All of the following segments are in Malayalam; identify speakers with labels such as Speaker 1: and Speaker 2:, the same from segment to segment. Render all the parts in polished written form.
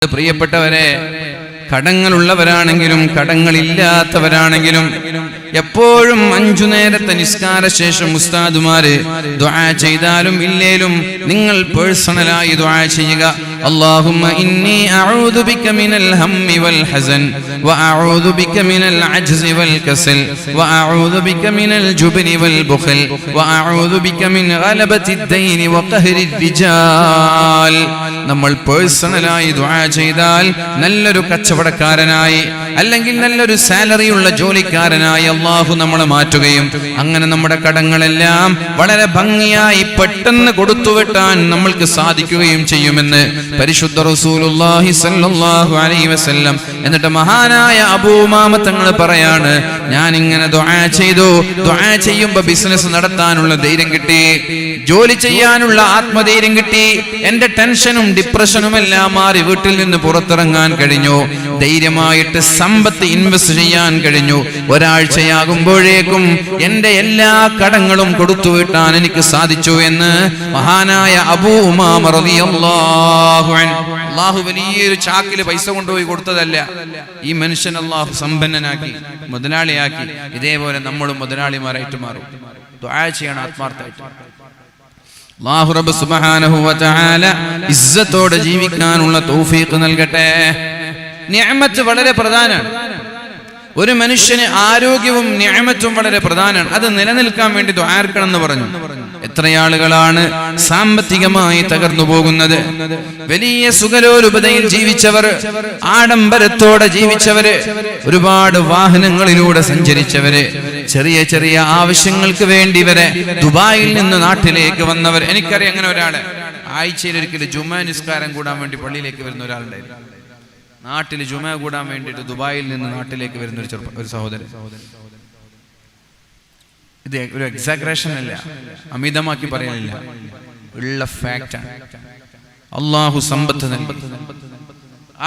Speaker 1: പ്രിയപ്പെട്ടവരെ, കടങ്ങളുള്ളവരാണെങ്കിലും കടങ്ങളില്ലാത്തവരാണെങ്കിലും എപ്പോഴും 5 നേരത്തെ നിസ്കാര ശേഷം ഉസ്താദുമാര് ദുആ ചെയ്താലും ഇല്ലേലും നിങ്ങൾ പേഴ്സണലായി ദുആ ചെയ്യുക. അല്ലാഹുമ്മ ഇന്നി അഊദു ബിക മിനൽ ഹമ്മി വൽ ഹസൻ വഅഊദു ബിക മിനൽ അജ്സി വൽ കസൽ വഅഊദു ബിക മിനൽ ജുബ്നി വൽ ബുഖൽ വഅഊദു ബിക മിൻ ഗലബത്തിദ് ദൈനി വഖഹ്രിർ റിജാൽ. നമ്മൾ പേഴ്സണലായി ദുആ ചെയ്താൽ നല്ലൊരു കച്ചവടക്കാരനായി അല്ലെങ്കിൽ നല്ലൊരു സാലറിയുള്ള ജോലിക്കാരനായി അല്ലാഹു നമ്മളെ മാറ്റുകയും അങ്ങനെ നമ്മുടെ കടങ്ങളെല്ലാം വളരെ ഭംഗിയായി പെട്ടെന്ന് കൊടുത്തുവിട്ടാൻ നമ്മൾക്ക് സാധിക്കുകയും ചെയ്യുമെന്ന് പരിശുദ്ധ റസൂലുള്ളാഹി സ്വല്ലല്ലാഹു അലൈഹി വസല്ലം. എന്നിട്ട് മഹാനായ അബൂ ഉമാമ തങ്ങൾ പറയാണ്, ഞാൻ ഇങ്ങനെ ദുആ ചെയ്തു, ദുആ ചെയ്യുമ്പോൾ ബിസിനസ് നടത്താനുള്ള ധൈര്യം കിട്ടി, ജോലി ചെയ്യാനുള്ള ആത്മധൈര്യം കിട്ടി, എന്റെ ടെൻഷനും ഡിപ്രഷനും എല്ലാം മാറി വീട്ടിൽ നിന്ന് പുറത്തിറങ്ങാൻ കഴിഞ്ഞു, ധൈര്യമായിട്ട് സമ്പത്ത് ഇൻവെസ്റ്റ് ചെയ്യാൻ കഴിഞ്ഞു. ഒരാഴ്ചയാകുമ്പോഴേക്കും എന്റെ എല്ലാ കടങ്ങളും കൊടുത്തുവിട്ടാൻ എനിക്ക് സാധിച്ചു എന്ന് മഹാനായ അബൂ ഉമാമ റളിയല്ലാഹു അൻഹു. അല്ലാഹു വലിയൊരു ചാക്കില് പൈസ കൊണ്ടുപോയി കൊടുത്തതല്ല, ഈ മനുഷ്യൻ അല്ലാഹു സമ്പന്നനാക്കി മുതലാളിയാക്കി. ഇതേപോലെ നമ്മളും മുതലാളിമാരായിട്ട് മാറും. ദുആ ചെയ്യണം ആത്മാർത്ഥമായിട്ട്. അല്ലാഹു റബ്ബ് സുബ്ഹാനഹു വ തആല ഇസ്സത്തോടെ ജീവിക്കാനുള്ള തൗഫീഖ് നൽകട്ടെ. നിഅമത്ത് വളരെ പ്രധാനമാണ്. ഒരു മനുഷ്യന് ആരോഗ്യവും നിഅമത്തും വളരെ പ്രധാനമാണ്. അത് നിലനിൽക്കാൻ വേണ്ടി ദുആർക്കണം എന്ന് പറഞ്ഞു. എത്രയാളുകളാണ് സാമ്പത്തികമായി തകർന്നു പോകുന്നത്? വലിയ സുഖലോലുപതയിൽ ജീവിച്ചവർ, ആഡംബരത്തോടെ ജീവിച്ചവര്, ഒരുപാട് വാഹനങ്ങളിലൂടെ സഞ്ചരിച്ചവര്, ചെറിയ ചെറിയ ആവശ്യങ്ങൾക്ക് വേണ്ടി വരെ ദുബായിൽ നിന്ന് നാട്ടിലേക്ക് വന്നവർ. എനിക്കറിയാം അങ്ങനെ ഒരാള്. ആഴ്ചയിൽ ഒരിക്കലും ജുമാ നിസ്കാരം കൂടാൻ വേണ്ടി പള്ളിയിലേക്ക് വരുന്ന ഒരാളുണ്ടായിരുന്നു. നാട്ടിൽ ജുമാ കൂടാൻ വേണ്ടിയിട്ട് ദുബായിൽ നിന്ന് നാട്ടിലേക്ക് വരുന്ന ഒരു സഹോദരൻ. ഇത് ഒരു എക്സാഗ്രേഷൻ അല്ല, അമിതമാക്കി പറയാനില്ല, ഉള്ള ഫാക്റ്റാണ്. അള്ളാഹു സമ്പത്ത് നൽകി.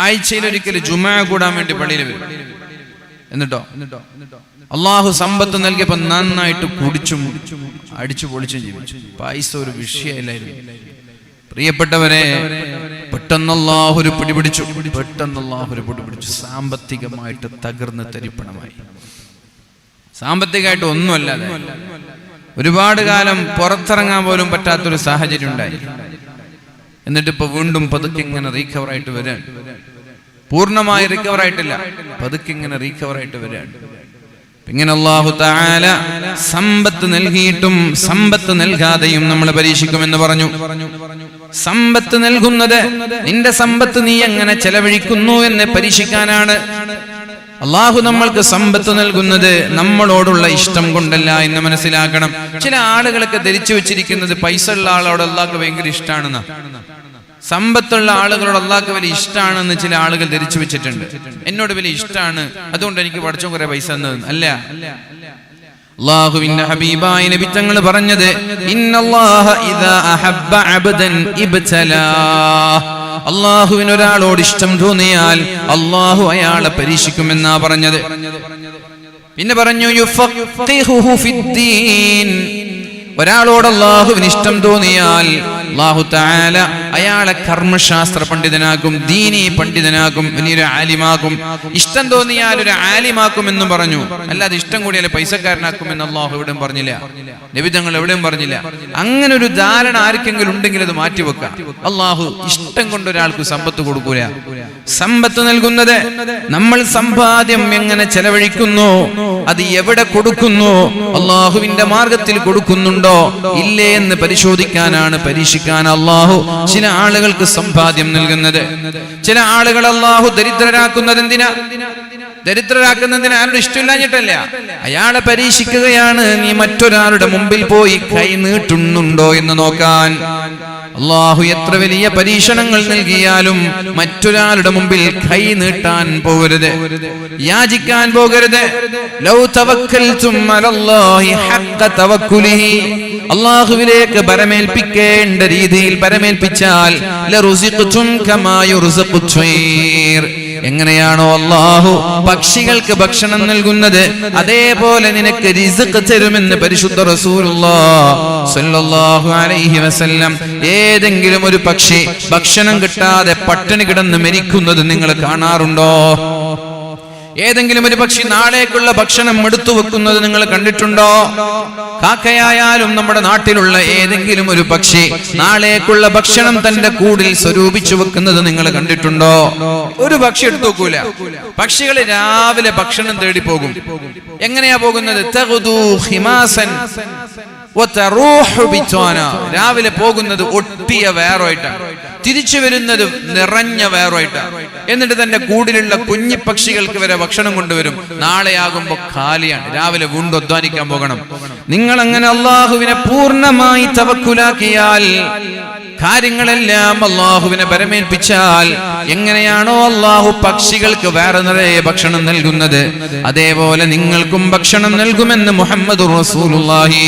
Speaker 1: ആഴ്ചയിൽ ഒരിക്കൽ ജുമാ കൂടാൻ വേണ്ടി പള്ളിയിൽ വരും. എന്നിട്ടോ അള്ളാഹു സമ്പത്ത് നൽകിയപ്പോ നന്നായിട്ട് കുടിച്ചും അടിച്ചു പൊളിച്ചും ജീവിച്ചു. പൈസ ഒരു വിഷയമില്ലായിരുന്നു. പ്രിയപ്പെട്ടവരെ, പെട്ടെന്ന് അല്ലാഹു ഒരു പിടിപിടിച്ചു. സാമ്പത്തികമായിട്ട് തകർന്ന് തരിപ്പണമായി. സാമ്പത്തികമായിട്ട് ഒന്നുമല്ലാതെ ഒരുപാട് കാലം പുറത്തിറങ്ങാൻ പോലും പറ്റാത്തൊരു സാഹചര്യം ഉണ്ടായി. എന്നിട്ട് ഇപ്പൊ വീണ്ടും പതുക്കെ ഇങ്ങനെ റീകവർ ആയിട്ട് വരാൻ. പൂർണ്ണമായി റിക്കവർ ആയിട്ടില്ല, പതുക്കെ ഇങ്ങനെ റീകവർ ആയിട്ട് വരാൻ. ഇങ്ങനെ അല്ലാഹു തആല സമ്പത്ത് നൽകിയിട്ടും സമ്പത്ത് നൽകാതെയും നമ്മളെ പരീക്ഷിക്കുമെന്ന് പറഞ്ഞു. സമ്പത്ത് നൽകുന്നത്, നിന്റെ സമ്പത്ത് നീ എങ്ങനെ ചെലവഴിക്കുന്നു എന്ന് പരീക്ഷിക്കാനാണ്. അല്ലാഹു നമ്മൾക്ക് സമ്പത്ത് നൽകുന്നത് നമ്മളോടുള്ള ഇഷ്ടം കൊണ്ടല്ല എന്ന് മനസ്സിലാക്കണം. ചില ആളുകളൊക്കെ ധരിച്ചു വെച്ചിരിക്കുന്നത് പൈസ ഉള്ള ആളോട് അല്ലാഹുക്ക് ഭയങ്കര ഇഷ്ടമാണെന്ന. സമ്പത്തുള്ള ആളുകളോട് അല്ലാഹുക്ക് വലിയ ഇഷ്ടമാണെന്ന് ചില ആളുകൾ ധരിച്ചു വെച്ചിട്ടുണ്ട്. എന്നോട് വലിയ ഇഷ്ടമാണ്, അതുകൊണ്ട് എനിക്ക് പഠിച്ചോ കുറെ പൈസ തന്നത് അല്ല. അല്ലാഹുവിന്റെ ഹബീബായ നബി തങ്ങൾ പറഞ്ഞത്, ഇന്നല്ലാഹ ഇദാ അഹബ്ബ അബ്ദൻ ഇബ്തലാ. അല്ലാഹുവിന് ഒരാളോട് ഇഷ്ടം തോന്നിയാൽ അല്ലാഹു അയാളെ പരീക്ഷിക്കുമെന്നാ പറഞ്ഞത്. പിന്നെ പറഞ്ഞു, യുഫഖിഹുഹു ഫിദ്ദീൻ. ഒരാളോട് അല്ലാഹുവിന് ഇഷ്ടം തോന്നിയാൽ അല്ലാഹു തആല അയാളെ കർമ്മശാസ്ത്ര പണ്ഡിതനാക്കും, ദീനി പണ്ഡിതനാക്കും, വലിയൊരു ആലിമാക്കും. ഇഷ്ടം തോന്നിയാൽ ഒരു ആലിമാക്കും എന്നും പറഞ്ഞു. അല്ലാതെ ഇഷ്ടം കൂടിയാൽ പൈസക്കാരനാക്കും എന്ന് അല്ലാഹു എവിടെയും പറഞ്ഞില്ല, നബി തങ്ങൾ എവിടെയും പറഞ്ഞില്ല. അങ്ങനെ ഒരു ധാരണ ആർക്കെങ്കിലും ഉണ്ടെങ്കിൽ അത് മാറ്റിവെക്കാം. അല്ലാഹു ഇഷ്ടം കൊണ്ട് ഒരാൾക്ക് സമ്പത്ത് കൊടുക്കൂല. സമ്പത്ത് നൽകുന്നത് നമ്മൾ സമ്പാദ്യം എങ്ങനെ ചെലവഴിക്കുന്നു, അത് എവിടെ കൊടുക്കുന്നു, അല്ലാഹുവിന്റെ മാർഗത്തിൽ കൊടുക്കുന്നുണ്ടോ ഇല്ലേ എന്ന് പരിശോധിക്കാനാണ്, പരീക്ഷിക്കാൻ അല്ലാഹു ചില ആളുകൾക്ക് സമ്പാദ്യം നൽകുന്നത്. ചില ആളുകൾ അല്ലാഹു ദരിദ്രരാക്കുന്നത് എന്തിനാ? ദരിദ്രരാക്കുന്നതിന് ആരുടെ ഇഷ്ടമില്ലാഞ്ഞിട്ടല്ല, അയാളെ പരീക്ഷിക്കുകയാണ്. നീ മറ്റൊരാളുടെ മുമ്പിൽ പോയി കൈ നീട്ടുന്നുണ്ടോ എന്ന് നോക്കാൻ. അല്ലാഹു എത്ര വലിയ പരീക്ഷണങ്ങൾ നൽകിയാലും മറ്റൊരാളുടെ മുമ്പിൽ കൈ നീട്ടാൻ പോകരുത്, യാചിക്കാൻ പോകരുത്. ലൗ തവക്കൽതും അലല്ലാഹി ഹഖ്ഖ തവക്കുലിഹി. അല്ലാഹുവിലേക്ക് പരമേൽപ്പിക്കേണ്ട രീതിയിൽ പരമേൽപ്പിച്ചാൽ ലറുസിഖ്തും കമാ യുർസഖു ത്വയ്ർ. എങ്ങനെയാണോ അല്ലാഹു പക്ഷികൾക്ക് ഭക്ഷണം നൽകുന്നത് അതേപോലെ നിനക്ക് റിസ്ക് തരുമെന്ന് പരിശുദ്ധ റസൂലുള്ളാഹി സ്വല്ലല്ലാഹു അലൈഹി വസല്ലം. ഏതെങ്കിലും ഒരു പക്ഷി ഭക്ഷണം കിട്ടാതെ പട്ടിണി കിടന്ന് മരിക്കുന്നത് നിങ്ങൾ കാണാറുണ്ടോ? ഏതെങ്കിലും ഒരു പക്ഷി നാളേക്കുള്ള ഭക്ഷണം എടുത്തു വെക്കുന്നത് നിങ്ങൾ കണ്ടിട്ടുണ്ടോ? കാക്കയായാലും നമ്മുടെ നാട്ടിലുള്ള ഏതെങ്കിലും ഒരു പക്ഷി നാളേക്കുള്ള ഭക്ഷണം തന്റെ കൂടിൽ സ്വരൂപിച്ചു വെക്കുന്നത് നിങ്ങൾ കണ്ടിട്ടുണ്ടോ? ഒരു പക്ഷി എടുത്തു വെക്കൂല. പക്ഷികൾ രാവിലെ ഭക്ഷണം തേടി പോകും. എങ്ങനെയാ പോകുന്നത്? തഗ്ദു ഹിമാസൻ വതറൂഹു ബിത്വാന. രാവിലെ പോകുന്നത് ഒട്ടിയ വയറുമായിട്ടാണ്, തിരിച്ചു വരുന്നത് നിറഞ്ഞ വയറുമായിട്ടാണ്. എന്നിട്ട് തന്റെ കൂടിലുള്ള കുഞ്ഞി പക്ഷികൾക്ക് വരെ ഭക്ഷണം കൊണ്ടുവരും. നാളെയാകുമ്പോ ഖാലിയാണ്, രാവിലെ വീണ്ടും അധ്വാനിക്കാൻ പോകണം. നിങ്ങൾ അങ്ങനെ അള്ളാഹുവിനെ പൂർണ്ണമായി തവക്കുലാക്കിയാൽ, കാര്യങ്ങളെല്ലാം അള്ളാഹുവിനെ പരമേൽപ്പിച്ചാൽ, എങ്ങനെയാണോ അള്ളാഹു പക്ഷികൾക്ക് വേറെ നിറയെ ഭക്ഷണം നൽകുന്നത് അതേപോലെ നിങ്ങൾക്കും ഭക്ഷണം നൽകുമെന്ന് മുഹമ്മദ് റസൂലുള്ളാഹി.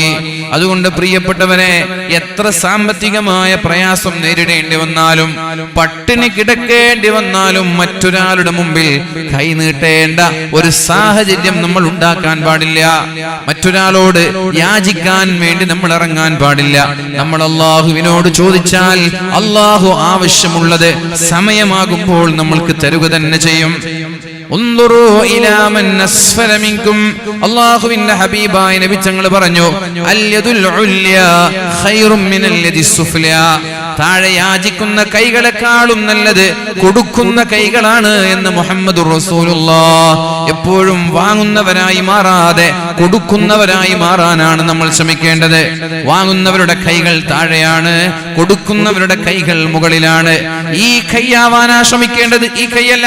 Speaker 1: അതുകൊണ്ട് പ്രിയപ്പെട്ടവരെ, എത്ര സാമ്പത്തികമായ പ്രയാസം നേരിടേണ്ടി വന്നാലും, പട്ടിണി കിടക്കേണ്ടി വന്നാലും മറ്റൊരാളുടെ മുമ്പിൽ കൈ നീട്ടേണ്ട ഒരു സാഹചര്യം നമ്മൾ ഉണ്ടാക്കാൻ പാടില്ല. മറ്റൊരാളോട് യാചിക്കാൻ വേണ്ടി നമ്മൾ ഇറങ്ങാൻ പാടില്ല. നമ്മൾ അള്ളാഹുവിനോട് ചോദിച്ചാൽ അള്ളാഹു ആവശ്യമുള്ളത് സമയമാകുമ്പോൾ നമ്മൾക്ക് തരുക തന്നെ ചെയ്യും. അല്ലാഹുവിന്റെ ഹബീബായ നബി തങ്ങൾ പറഞ്ഞു, അൽയദുൽ ഉല്യ ഖൈറും മിനൽ യദിസ് സുഫ്ലിയ. താഴെ യാചിക്കുന്ന കൈകളെക്കാളും നല്ലത് കൊടുക്കുന്ന കൈകളാണ് എന്ന് മുഹമ്മദുർ റസൂലുള്ളാഹി. എപ്പോഴും വാങ്ങുന്നവരായി മാറാതെ കൊടുക്കുന്നവരായി മാറാനാണ് നമ്മൾ ശ്രമിക്കേണ്ടത്. വാങ്ങുന്നവരുടെ കൈകൾ താഴെയാണ്, കൊടുക്കുന്നവരുടെ കൈകൾ മുകളിലാണ്. ഈ കൈയാവാനാ ശ്രമിക്കേണ്ടത്, ഈ കൈയല്ല.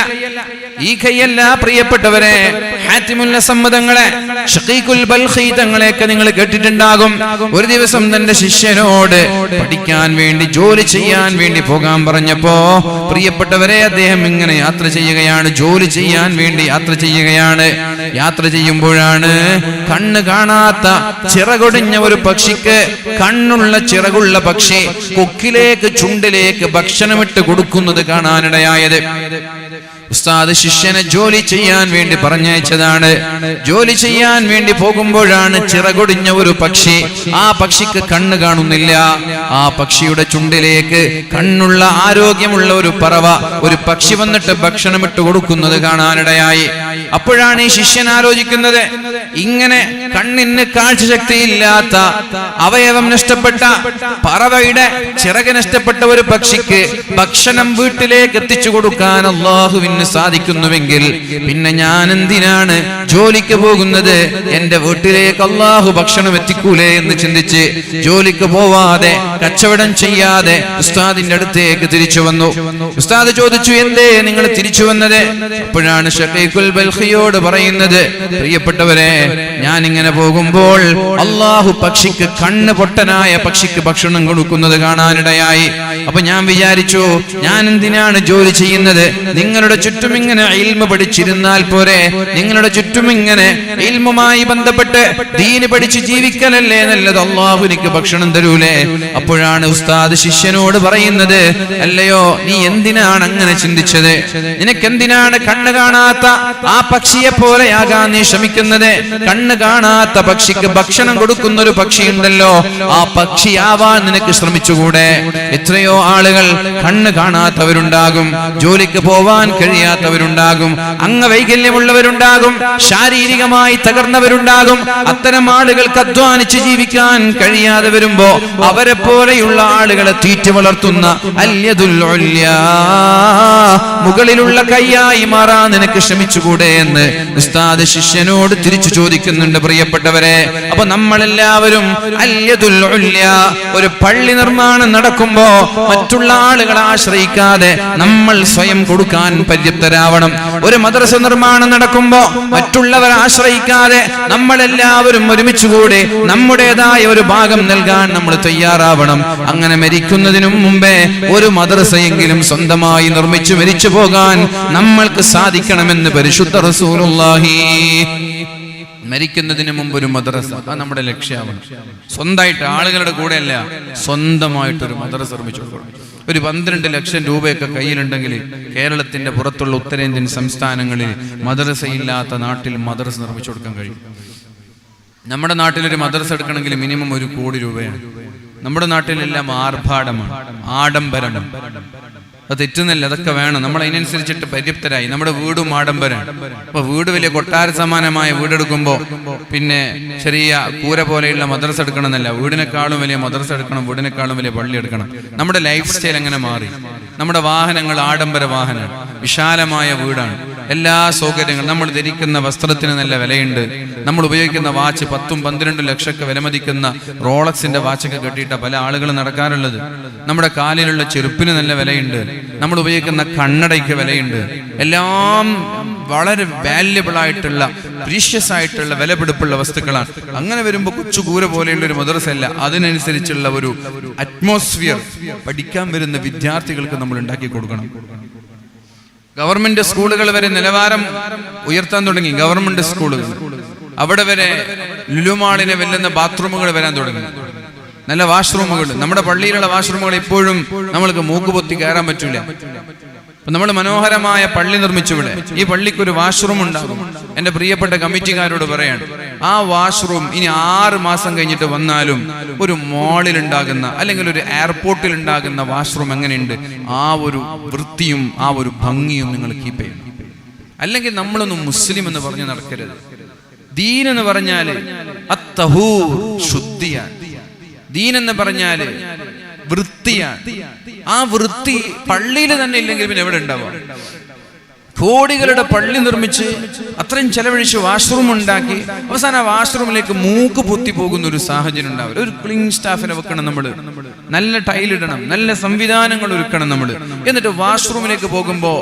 Speaker 1: ഈ കൈയല്ല പ്രിയപ്പെട്ടവരെ. ഹാത്തിമുൽ സമ്മതങ്ങളെ, ഷഖീഖുൽ ബൽഖി തങ്ങളെയൊക്കെ നിങ്ങൾ കേട്ടിട്ടുണ്ടാകും. ഒരു ദിവസം തന്റെ ശിഷ്യനോട് പഠിക്കാൻ വേണ്ടി, ജോലി ചെയ്യാൻ വേണ്ടി പോകാൻ പറഞ്ഞപ്പോ പ്രിയപ്പെട്ടവരെ അദ്ദേഹം ഇങ്ങനെ യാത്ര ചെയ്യുകയാണ്, ജോലി ചെയ്യാൻ വേണ്ടി യാത്ര ചെയ്യുകയാണ്. യാത്ര ചെയ്യുമ്പോഴാണ് കണ്ണ് കാണാത്ത ചിറകൊടിഞ്ഞ ഒരു പക്ഷിക്ക് കണ്ണുള്ള ചിറകുള്ള പക്ഷി കൊക്കിലേക്ക് ചുണ്ടിലേക്ക് ഭക്ഷണമിട്ട് കൊടുക്കുന്നത് കാണാനിടയായത്. ഉസ്താദ് ശിഷ്യനെ ജോലി ചെയ്യാൻ വേണ്ടി പറഞ്ഞയച്ചതാണ്. ജോലി ചെയ്യാൻ വേണ്ടി പോകുമ്പോഴാണ് ചിറകൊടിഞ്ഞ ഒരു പക്ഷി, ആ പക്ഷിക്ക് കണ്ണ് കാണുന്നില്ല. ആ പക്ഷിയുടെ ചുണ്ടിലേക്ക് കണ്ണുള്ള ആരോഗ്യമുള്ള ഒരു പറവ, ഒരു പക്ഷി വന്നിട്ട് ഭക്ഷണം ഇട്ട് കൊടുക്കുന്നത് കാണാനിടയായി. അപ്പോഴാണ് ഈ ശിഷ്യൻ ആലോചിക്കുന്നത്, ഇങ്ങനെ കണ്ണിന് കാഴ്ചശക്തിയില്ലാത്ത, അവയവം നഷ്ടപ്പെട്ട, പറവയുടെ ചിറക് നഷ്ടപ്പെട്ട ഒരു പക്ഷിക്ക് ഭക്ഷണം വീട്ടിലേക്ക് എത്തിച്ചു കൊടുക്കാൻ അല്ലാഹുവിന് സാധിക്കുന്നുവെങ്കിൽ പിന്നെ ഞാൻ എന്തിനാണ് ജോലിക്ക് പോകുന്നത്? എന്റെ വീട്ടിലേക്ക് അല്ലാഹു ഭക്ഷണം എത്തിക്കൂലേ എന്ന് ചിന്തിച്ച് ജോലിക്ക് പോവാതെ, കച്ചവടം ചെയ്യാതെ ഉസ്താദിന്റെ അടുത്തേക്ക് തിരിച്ചു വന്നു. ഉസ്താദ് ചോദിച്ചു, എന്തേ നിങ്ങൾ തിരിച്ചു വന്നത്? അപ്പോഴാണ് ഷഖീഖുൽ ബൽഖിയോട് പറയുന്നത്, പ്രിയപ്പെട്ടവരെ, ഞാൻ ഇങ്ങനെ പോകുമ്പോൾ അല്ലാഹു പക്ഷിക്ക്, കണ്ണ് പൊട്ടനായ പക്ഷിക്ക് ഭക്ഷണം കൊടുക്കുന്നത് കാണാനിടയായി. അപ്പൊ ഞാൻ വിചാരിച്ചു, ഞാൻ എന്തിനാണ് ജോലി ചെയ്യുന്നത്? നിങ്ങളുടെ ചുറ്റും ഇങ്ങനെ ഇൽമ പഠിച്ചിരുന്നാൽ പോരെ? നിങ്ങളുടെ ചുറ്റും ഇങ്ങനെ ഇൽമുമായി ബന്ധപ്പെട്ട് ദീന് പഠിച്ച് ജീവിക്കലല്ലേ നല്ലത്? അല്ലാഹു എനിക്ക് ഭക്ഷണം തരൂലേ? അപ്പോഴാണ് ഉസ്താദ് ശിഷ്യനോട് പറയുന്നത്, അല്ലയോ, നീ എന്തിനാണ് അങ്ങനെ ചിന്തിച്ചത്? നിനക്കെന്തിനാണ് കണ്ണ് കാണാത്ത ആ പക്ഷിയെ പോലെയാകാൻ നീ ശ്രമിക്കുന്നത്? കണ്ണ് കാണാത്ത പക്ഷിക്ക് ഭക്ഷണം കൊടുക്കുന്ന ഒരു പക്ഷിയുണ്ടല്ലോ, ആ പക്ഷിയാവാൻ നിനക്ക് ശ്രമിച്ചുകൂടെ? എത്രയോ ആളുകൾ കണ്ണ് കാണാത്തവരുണ്ടാകും, ജോലിക്ക് പോവാൻ കഴിയാത്തവരുണ്ടാകും, അംഗവൈകല്യമുള്ളവരുണ്ടാകും, ശാരീരികമായി തകർന്നവരുണ്ടാകും. അത്തരം ആളുകൾക്ക് അധ്വാനിച്ച് ജീവിക്കാൻ കഴിയാതെ വരുമ്പോ അവരെ പോലെയുള്ള ആളുകളെ തീറ്റി വളർത്തുന്ന അൽയദുൽ ഉല്യാ, മുകളിലുള്ള കൈയായി മാറാൻ നിനക്ക് ശ്രമിച്ചുകൂടെ എന്ന് ഉസ്താദ് ശിഷ്യനോട് തിരിച്ചു ചോദിക്കുന്നുണ്ട്. പ്രിയപ്പെട്ടവരെ, അപ്പൊ നമ്മളെല്ലാവരും അൽയദുൽ ഉല്യാ, ഒരു പള്ളി നിർമ്മാണം നടക്കുമ്പോ മറ്റുള്ള ആളുകളെ ആശ്രയിക്കാതെ നമ്മൾ സ്വയം കൊടുക്കാൻ പര്യാപ്തരാവണം. ഒരു മദ്രസ നിർമ്മാണം നടക്കുമ്പോ മറ്റുള്ളവരെ ആശ്രയിക്കാതെ നമ്മളെല്ലാവരും ഒരുമിച്ചുകൂടി നമ്മുടേതായ ഒരു ഭാഗം നൽകാൻ നമ്മൾ തയ്യാറാവണം. അങ്ങനെ മരിക്കുന്നതിനു മുമ്പേ ഒരു മദ്രസയെങ്കിലും സ്വന്തമായി നിർമ്മിച്ചു മരിച്ചു പോകാൻ നമ്മൾക്ക് സാധിക്കണമെന്ന് പരിശുദ്ധ റസൂലുള്ളാഹി. മരിക്കുന്നതിന് മുമ്പ് ഒരു മദ്രസ, അത് നമ്മുടെ ലക്ഷ്യമാണ്. സ്വന്തമായിട്ട് ആളുകളുടെ കൂടെയല്ല, സ്വന്തമായിട്ടൊരു മദ്രസ നിർമ്മിച്ചു കൊടുക്കണം. ഒരു 12 ലക്ഷം രൂപയൊക്കെ കയ്യിലുണ്ടെങ്കിൽ കേരളത്തിന്റെ പുറത്തുള്ള ഉത്തരേന്ത്യൻ സംസ്ഥാനങ്ങളിൽ മദ്രസയില്ലാത്ത നാട്ടിൽ മദ്രസ നിർമ്മിച്ചു കൊടുക്കാൻ കഴിയും. നമ്മുടെ നാട്ടിലൊരു മദ്രസ എടുക്കണമെങ്കിൽ മിനിമം 1 കോടി രൂപയാണ്. നമ്മുടെ നാട്ടിലെല്ലാം ആർഭാടമാണ്, ആഡംബരമാണ്. അത് തെറ്റുന്നില്ല, അതൊക്കെ വേണം. നമ്മൾ അതിനനുസരിച്ചിട്ട് പര്യാപ്തരായി. നമ്മുടെ വീടും ആഡംബരമാണ്. അപ്പൊ വീട് വലിയ കൊട്ടാര സമാനമായ വീടെടുക്കുമ്പോൾ പിന്നെ ചെറിയ കൂര പോലെയുള്ള മദ്രസ എടുക്കണമെന്നല്ല, വീടിനേക്കാളും വലിയ മദ്രസ എടുക്കണം, വീടിനേക്കാളും വലിയ പള്ളി എടുക്കണം. നമ്മുടെ ലൈഫ് സ്റ്റൈൽ അങ്ങനെ മാറി. നമ്മുടെ വാഹനങ്ങൾ ആഡംബര വാഹനമാണ്, വിശാലമായ വീടാണ്, എല്ലാ സൗകര്യങ്ങളും. നമ്മൾ ധരിക്കുന്ന വസ്ത്രത്തിന് നല്ല വിലയുണ്ട്. നമ്മൾ ഉപയോഗിക്കുന്ന വാച്ച് 10-12 ലക്ഷമൊക്കെ വിലമതിക്കുന്ന റോളക്സിന്റെ വാച്ചൊക്കെ കെട്ടിയിട്ട പല ആളുകളും നടക്കാറുള്ളത്. നമ്മുടെ കാലിലുള്ള ചെരുപ്പിന് നല്ല വിലയുണ്ട്. നമ്മൾ ഉപയോഗിക്കുന്ന കണ്ണടയ്ക്ക് വിലയുണ്ട്. എല്ലാം വളരെ വാല്യബിൾ ആയിട്ടുള്ള, പ്രീഷ്യസ് ആയിട്ടുള്ള, വിലപിടിപ്പുള്ള വസ്തുക്കളാണ്. അങ്ങനെ വരുമ്പോൾ കൊച്ചുകൂര പോലെയുള്ള ഒരു മദ്രസയല്ല, അതിനനുസരിച്ചുള്ള ഒരു അറ്റ്മോസ്ഫിയർ പഠിക്കാൻ വരുന്ന വിദ്യാർത്ഥികൾക്ക് നമ്മൾ ഉണ്ടാക്കി കൊടുക്കണം. ഗവൺമെന്റ് സ്കൂളുകൾ വരെ നിലവാരം ഉയർത്താൻ തുടങ്ങി. ഗവൺമെന്റ് സ്കൂളുകൾ അവിടെ വരെ ലുലുമാളിനെ വെല്ലുന്ന ബാത്റൂമുകൾ വരാൻ തുടങ്ങി. നല്ല വാഷ്റൂമുകൾ. നമ്മുടെ പള്ളിയിലുള്ള വാഷ്റൂമുകൾ ഇപ്പോഴും നമ്മൾക്ക് മൂക്കുപൊത്തി കയറാൻ പറ്റൂല. അപ്പൊ നമ്മൾ മനോഹരമായ പള്ളി നിർമ്മിച്ചുവിടെ. ഈ പള്ളിക്കൊരു വാഷ്റൂം ഉണ്ടാകും. എന്റെ പ്രിയപ്പെട്ട കമ്മിറ്റിക്കാരോട് പറയാണ്, ആ വാഷ്റൂം ഇനി 6 മാസം കഴിഞ്ഞിട്ട് വന്നാലും ഒരു മോളിൽ ഉണ്ടാകുന്ന അല്ലെങ്കിൽ ഒരു എയർപോർട്ടിൽ ഉണ്ടാകുന്ന വാഷ്റൂം എങ്ങനെയുണ്ട്, ആ ഒരു വൃത്തിയും ആ ഒരു ഭംഗിയും നിങ്ങൾ കീപ്പ് ചെയ്യണം. അല്ലെങ്കിൽ നമ്മളൊന്നും മുസ്ലിം എന്ന് പറഞ്ഞ് നടക്കരുത്. ദീൻ എന്ന് പറഞ്ഞാല് അത്തഹൂർ, ശുദ്ധിയാണ്. ദീൻ എന്ന് പറഞ്ഞാല് വൃത്തിയാണ്. ആ വൃത്തി പള്ളിയിൽ തന്നെ ഇല്ലെങ്കിൽ പിന്നെ എവിടെ ഉണ്ടാവാം? കോടികളുടെ പള്ളി നിർമ്മിച്ച് അത്രയും ചെലവഴിച്ച് വാഷ്റൂം ഉണ്ടാക്കി അവസാനം വാഷ്റൂമിലേക്ക് മൂക്ക് പൊത്തി പോകുന്ന ഒരു സാഹചര്യം ഉണ്ടാവില്ല. ഒരു ക്ലീൻ സ്റ്റാഫിനെ വെക്കണം നമ്മൾ, നല്ല ടൈലിടണം, നല്ല സംവിധാനങ്ങൾ ഒരുക്കണം നമ്മൾ. എന്നിട്ട് വാഷ്റൂമിലേക്ക് പോകുമ്പോൾ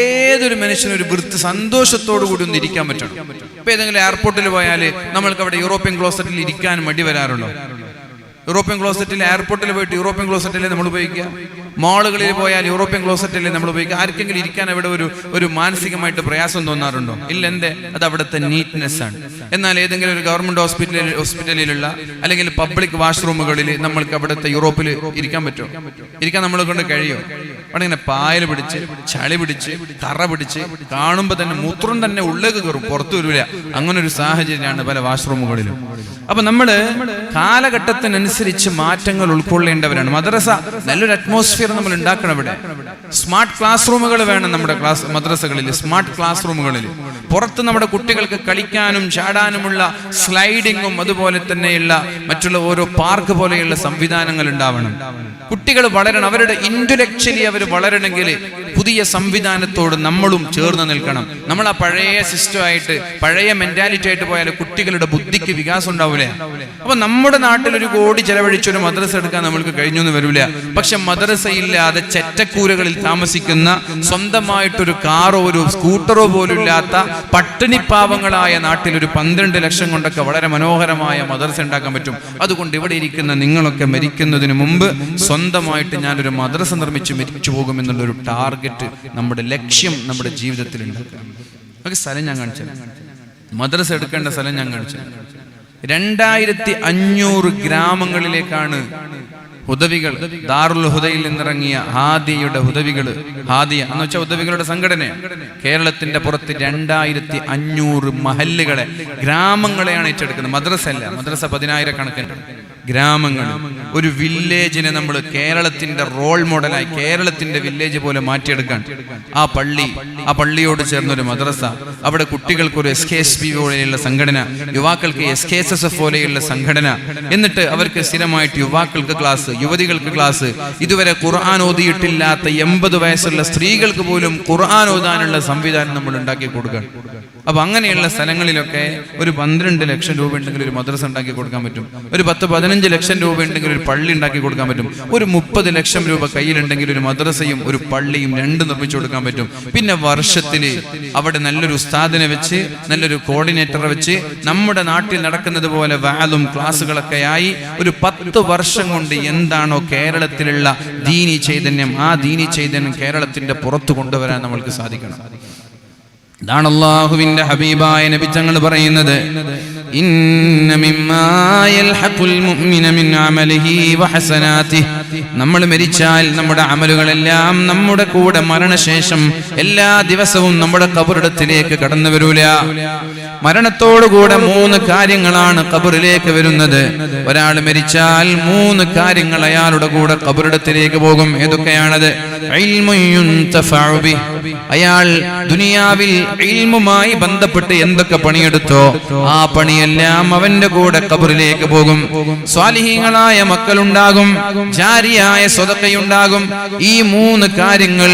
Speaker 1: ഏതൊരു മനുഷ്യനും ഒരു വൃത്തി സന്തോഷത്തോടു കൂടി ഒന്ന് ഇരിക്കാൻ പറ്റണം. ഇപ്പൊ ഏതെങ്കിലും എയർപോർട്ടിൽ പോയാൽ നമ്മൾക്ക് അവിടെ യൂറോപ്യൻ ക്ലോസറ്റിൽ ഇരിക്കാൻ മടി വരാറുണ്ടോ? യൂറോപ്യൻ ക്ലോസറ്റിൽ, എയർപോർട്ടിൽ പോയിട്ട് യൂറോപ്യൻ ക്ലോസറ്റല്ലേ നമ്മൾ ഉപയോഗിക്കുക. മാളുകളിൽ പോയാൽ യൂറോപ്യൻ ക്ലോസറ്റല്ലേ നമ്മൾ ഉപയോഗിക്കുക. ആർക്കെങ്കിലും ഇരിക്കാൻ അവിടെ ഒരു മാനസികമായിട്ട് പ്രയാസം തോന്നാറുണ്ടോ? ഇല്ല. എന്തേ? അത് അവിടുത്തെ നീറ്റ്നെസ് ആണ്. എന്നാൽ ഏതെങ്കിലും ഒരു ഗവൺമെന്റ് ഹോസ്പിറ്റലിലുള്ള അല്ലെങ്കിൽ പബ്ലിക് വാഷ്റൂമുകളിൽ നമ്മൾക്ക് അവിടുത്തെ യൂറോപ്പിൽ ഇരിക്കാൻ പറ്റുമോ? ഇരിക്കാൻ നമ്മളെ കൊണ്ട് കഴിയോ? അവിടെ ഇങ്ങനെ പായൽ പിടിച്ച്, ചളി പിടിച്ച്, കറ പിടിച്ച്, കാണുമ്പോൾ തന്നെ മൂത്രം തന്നെ ഉള്ളിലേക്ക് കയറും, പുറത്തു വരില്ല. അങ്ങനെ ഒരു സാഹചര്യമാണ് പല വാഷ്റൂമുകളിലും. അപ്പൊ നമ്മള് കാലഘട്ടത്തിനനുസരിച്ച് മാറ്റങ്ങൾ ഉൾക്കൊള്ളേണ്ടവരാണ്. മദ്രസ നല്ലൊരു അറ്റ്മോസ്ഫിയർ നമ്മൾ ഉണ്ടാക്കണം. ഇവിടെ സ്മാർട്ട് ക്ലാസ് റൂമുകൾ വേണം. നമ്മുടെ മദ്രസകളിൽ സ്മാർട്ട് ക്ലാസ് റൂമുകളിൽ പുറത്ത് നമ്മുടെ കുട്ടികൾക്ക് കളിക്കാനും ചാടാനുമുള്ള സ്ലൈഡിങ്ങും അതുപോലെ തന്നെയുള്ള മറ്റുള്ള ഓരോ പാർക്ക് പോലെയുള്ള സംവിധാനങ്ങൾ ഉണ്ടാവണം. കുട്ടികൾ വളരണം. അവരുടെ ഇന്റലക്ച്വലി അവർ വളരണമെങ്കിൽ പുതിയ സംവിധാനത്തോട് നമ്മളും ചേർന്ന് നിൽക്കണം. നമ്മൾ ആ പഴയ സിസ്റ്റമായിട്ട്, പഴയ മെന്റാലിറ്റി ആയിട്ട് പോയാൽ കുട്ടികളുടെ ബുദ്ധിക്ക് വികാസം ഉണ്ടാവില്ല. അപ്പൊ നമ്മുടെ നാട്ടിൽ 1 കോടി ചെലവഴിച്ചൊരു മദ്രസ എടുക്കാൻ നമ്മൾക്ക് കഴിഞ്ഞു എന്ന് വരില്ല. പക്ഷെ മദ്രസ ഇല്ലാതെ ചെറ്റക്കൂരകളിൽ താമസിക്കുന്ന, സ്വന്തമായിട്ടൊരു കാറോ ഒരു സ്കൂട്ടറോ പോലും ഇല്ലാത്ത പട്ടിണിപ്പാവങ്ങളായ നാട്ടിൽ ഒരു 12 ലക്ഷം കൊണ്ടൊക്കെ വളരെ മനോഹരമായ മദ്രസ ഉണ്ടാക്കാൻ പറ്റും. അതുകൊണ്ട് ഇവിടെ ഇരിക്കുന്ന നിങ്ങളൊക്കെ മരിക്കുന്നതിന് മുമ്പ് സ്വന്തമായിട്ട് ഞാനൊരു മദ്രസ നിർമ്മിച്ച് മരിച്ചു പോകുമെന്നുള്ളൊരു ടാർഗറ്റ്, നമ്മുടെ ലക്ഷ്യം നമ്മുടെ ജീവിതത്തിൽ ഉണ്ടാക്കുക. നമുക്ക് സ്ഥലം ഞാൻ കാണിച്ചു, മദ്രസ എടുക്കേണ്ട സ്ഥലം ഞാൻ കാണിച്ചു. 2500 ഗ്രാമങ്ങളിലേക്കാണ് ഹുദവികൾ, ദാറുൽ ഹുദയിൽ നിന്നിറങ്ങിയ ഹാദിയുടെ ഹുദവികൾ, ഹാദിയ എന്ന് വെച്ചാൽ ഹുദവികളുടെ സംഘടന, കേരളത്തിന്റെ പുറത്ത് 2500 മഹല്ലുകളെ, ഗ്രാമങ്ങളെയാണ് ഏറ്റെടുക്കുന്നത്. മദ്രസ അല്ല, മദ്രസ 10,000 കണക്കിന് ഗ്രാമങ്ങൾ. ഒരു വില്ലേജിനെ നമ്മൾ കേരളത്തിന്റെ റോൾ മോഡലായി, കേരളത്തിന്റെ വില്ലേജ് പോലെ മാറ്റിയെടുക്കാൻ ആ പള്ളിയോട് ചേർന്നൊരു മദ്രസ, അവിടെ കുട്ടികൾക്ക് ഒരു SKSP പോലെയുള്ള സംഘടന, യുവാക്കൾക്ക് SKSSF പോലെയുള്ള സംഘടന, എന്നിട്ട് അവർക്ക് സ്ഥിരമായിട്ട് യുവാക്കൾക്ക് ക്ലാസ്, യുവതികൾക്ക് ക്ലാസ്, ഇതുവരെ ഖുർആൻ ഓതിയിട്ടില്ലാത്ത 80 വയസ്സുള്ള സ്ത്രീകൾക്ക് പോലും ഖുർആൻ ഓതാനുള്ള സംവിധാനം നമ്മൾ ഉണ്ടാക്കി കൊടുക്കാൻ. അപ്പൊ അങ്ങനെയുള്ള സ്ഥലങ്ങളിലൊക്കെ ഒരു 12 ലക്ഷം രൂപ ഉണ്ടെങ്കിൽ ഒരു മദ്രസ ഉണ്ടാക്കി കൊടുക്കാൻ പറ്റും. ഒരു 10-15 ലക്ഷം രൂപ ഉണ്ടെങ്കിൽ ഒരു പള്ളി ഉണ്ടാക്കി കൊടുക്കാൻ പറ്റും. ഒരു 30 ലക്ഷം രൂപ കയ്യിലുണ്ടെങ്കിൽ ഒരു മദ്രസയും ഒരു പള്ളിയും 2 നിർമ്മിച്ചു കൊടുക്കാൻ പറ്റും. പിന്നെ വർഷത്തില് അവിടെ നല്ലൊരു ഉസ്താദിനെ വെച്ച്, നല്ലൊരു കോർഡിനേറ്ററെ വെച്ച്, നമ്മുടെ നാട്ടിൽ നടക്കുന്നത് പോലെ വാലും ക്ലാസ്സുകളൊക്കെ ആയി ഒരു 10 വർഷം കൊണ്ട് എന്താണോ കേരളത്തിലുള്ള ദീനി ചൈതന്യം, ആ ദീനി ചൈതന്യം കേരളത്തിന്റെ പുറത്തു കൊണ്ടുവരാൻ നമ്മൾക്ക് സാധിക്കണം. ഇതാണ് അല്ലാഹുവിന്റെ ഹബീബായ നബി തങ്ങൾ പറയുന്നത്, ഇന്ന മിമ്മാ യൽഹഖുൽ മുഅ്മിന മിൻ അമലിഹി വഹസനാതിഹി. നമ്മൾ മരിച്ചാൽ നമ്മുടെ അമലുകളെല്ലാം നമ്മുടെ കൂടെ മരണശേഷം എല്ലാ ദിവസവും നമ്മുടെ ഖബറിടത്തിലേക്ക് കടന്നു വരൂല. മരണത്തോടുകൂടെ 3 കാര്യങ്ങളാണ് ഖബറിലേക്ക് വരുന്നത്. ഒരാൾ മരിച്ചാൽ 3 കാര്യങ്ങൾ അയാളുടെ കൂടെ ഖബറിടത്തിലേക്ക് പോകും. ഏതൊക്കെയാണത്? ഇൽമുൻ യുൻതഫഉ ബിഹി. അയാൾ ദുനിയാവിൽ ഇൽമുമായി ബന്ധപ്പെട്ട് എന്തൊക്കെ പണിയെടുത്തോ ആ പണിയെല്ലാം അവന്റെ കൂടെ ഖബറിലേക്ക് പോകും. സ്വാലിഹീങ്ങളായ മക്കളുണ്ടാകും, ജാരിയായ സ്വതക്കയുണ്ടാകും. ഈ 3 കാര്യങ്ങൾ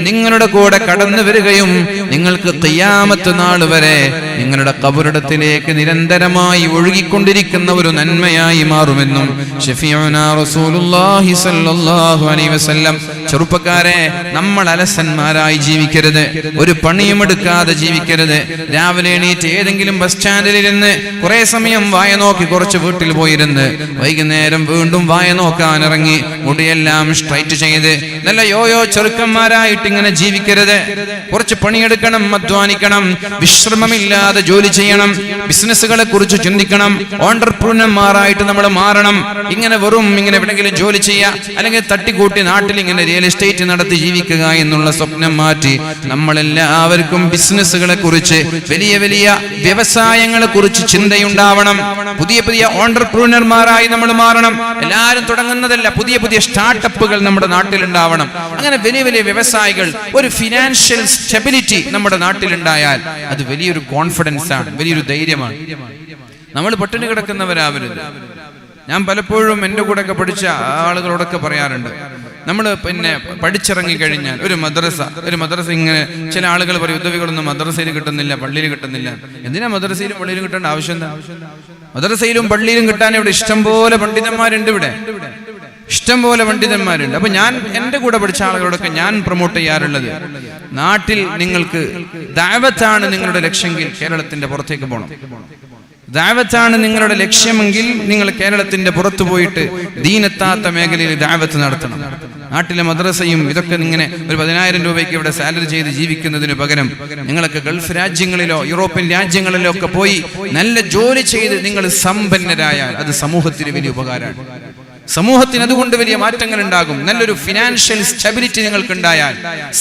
Speaker 1: നിങ്ങളുടെ കൂടെ കടന്നു വരികയും നിങ്ങൾക്ക് ഖിയാമത്ത് നാൾ വരെ നിങ്ങളുടെ ഖബറിടത്തിലേക്ക് നിരന്തരമായി ഒഴുകിക്കൊണ്ടിരിക്കുന്ന ഒരു നന്മയായി മാറുമെന്നും ശഫീഉനാ റസൂലുള്ളാഹി സ്വല്ലല്ലാഹു അലൈഹി വസല്ലം. ചെറുപ്പക്കാരെ, നമ്മൾ അലസന്മാരായി ജീവിക്കരുത്, ഒരു പണിയും എടുക്കാതെ ജീവിക്കരുത്. രാവിലെ എണീറ്റ് ഏതെങ്കിലും ബസ് സ്റ്റാൻഡിലിരുന്ന് കുറെ സമയം വായ നോക്കി കുറച്ച് വീട്ടിൽ പോയിരുന്ന് വൈകുന്നേരം വീണ്ടും വായ നോക്കാൻ ഇറങ്ങി മുടിയെല്ലാം സ്ട്രൈറ്റ് ചെയ്ത് നല്ല യോയോ ചെറുക്കന്മാരായിട്ട് ഇങ്ങനെ ജീവിക്കരുത്. കുറച്ച് പണിയെടുക്കണം, അധ്വാനിക്കണം, വിശ്രമമില്ലാതെ ജോലി ചെയ്യണം, ബിസിനസ്സുകളെ കുറിച്ച് ചിന്തിക്കണം, ഓണ്ടർപ്രൂനർമാരായിട്ട് നമ്മൾ മാറണം. ഇങ്ങനെ വെറും ഇങ്ങനെ എവിടെയെങ്കിലും ജോലി ചെയ്യുക, അല്ലെങ്കിൽ തട്ടിക്കൂട്ടി നാട്ടിൽ ഇങ്ങനെ റിയൽ എസ്റ്റേറ്റ് നടത്തി ജീവിക്കുക എന്നുള്ള സ്വപ്നം മാറ്റി നമ്മളെല്ലാവർക്കും ബിസിനസ്സുകളെ കുറിച്ച്, വലിയ വലിയ വ്യവസായങ്ങളെ കുറിച്ച് ചിന്തയുണ്ടാവണം. പുതിയ പുതിയ ഓണ്ടർപ്രൂനർമാരായി നമ്മൾ മാറണം. എല്ലാവരും തുടങ്ങുന്നതല്ല, പുതിയ പുതിയ സ്റ്റാർട്ടപ്പുകൾ നമ്മുടെ നാട്ടിലുണ്ടാവണം. അങ്ങനെ വലിയ വലിയ വ്യവസായികൾ, ഒരു ഫിനാൻഷ്യൽ സ്റ്റെബിലിറ്റി നമ്മുടെ നാട്ടിലുണ്ടായാൽ അത് വലിയൊരു കോൺഫിഡൻസ് ആണ്, വലിയൊരു ധൈര്യമാണ്. നമ്മൾ പട്ടിണി കിടക്കുന്നവരാവരുത്. ഞാൻ പലപ്പോഴും എൻ്റെ കൂടെയൊക്കെ പഠിച്ച ആളുകളോടൊക്കെ പറയാറുണ്ട്, നമ്മൾ പഠിച്ചിറങ്ങി കഴിഞ്ഞാൽ ഒരു മദ്രസ ഇങ്ങനെ ചില ആളുകൾ പറയും, ഉദവികളൊന്നും മദ്രസയിൽ കിട്ടുന്നില്ല, പള്ളിയിൽ കിട്ടുന്നില്ല. എന്തിനാ മദ്രസയിലും പള്ളിയിലും കിട്ടേണ്ട ആവശ്യം എന്താ? മദ്രസയിലും പള്ളിയിലും കിട്ടാൻ ഇവിടെ ഇഷ്ടംപോലെ പണ്ഡിതന്മാരുണ്ട്, ഇവിടെ ഇഷ്ടംപോലെ പണ്ഡിതന്മാരുണ്ട്. അപ്പൊ ഞാൻ എൻ്റെ കൂടെ പഠിച്ച ആളുകളോടൊക്കെ ഞാൻ പ്രൊമോട്ട് ചെയ്യാറുള്ളത്, നാട്ടിൽ നിങ്ങൾക്ക് ദഅവത്താണ് നിങ്ങളുടെ ലക്ഷ്യമെങ്കിൽ കേരളത്തിന്റെ പുറത്തേക്ക് പോകണം. ദഅവത്താണ് നിങ്ങളുടെ ലക്ഷ്യമെങ്കിൽ നിങ്ങൾ കേരളത്തിന്റെ പുറത്തു പോയിട്ട് ദീനെത്താത്ത മേഖലയിൽ ദഅവത്ത് നടത്തണം. നാട്ടിലെ മദ്രസയും ഇതൊക്കെ ഇങ്ങനെ ഒരു 10,000 രൂപയ്ക്ക് ഇവിടെ സാലറി ചെയ്ത് ജീവിക്കുന്നതിന് പകരം നിങ്ങളൊക്കെ ഗൾഫ് രാജ്യങ്ങളിലോ യൂറോപ്യൻ രാജ്യങ്ങളിലോ ഒക്കെ പോയി നല്ല ജോലി ചെയ്ത് നിങ്ങൾ സമ്പന്നരായാൽ അത് സമൂഹത്തിന് വലിയ ഉപകാരമാണ്. സമൂഹത്തിന് അതുകൊണ്ട് വലിയ മാറ്റങ്ങൾ ഉണ്ടാകും. നല്ലൊരു ഫിനാൻഷ്യൽ സ്റ്റെബിലിറ്റി നിങ്ങൾക്കുണ്ടായാൽ,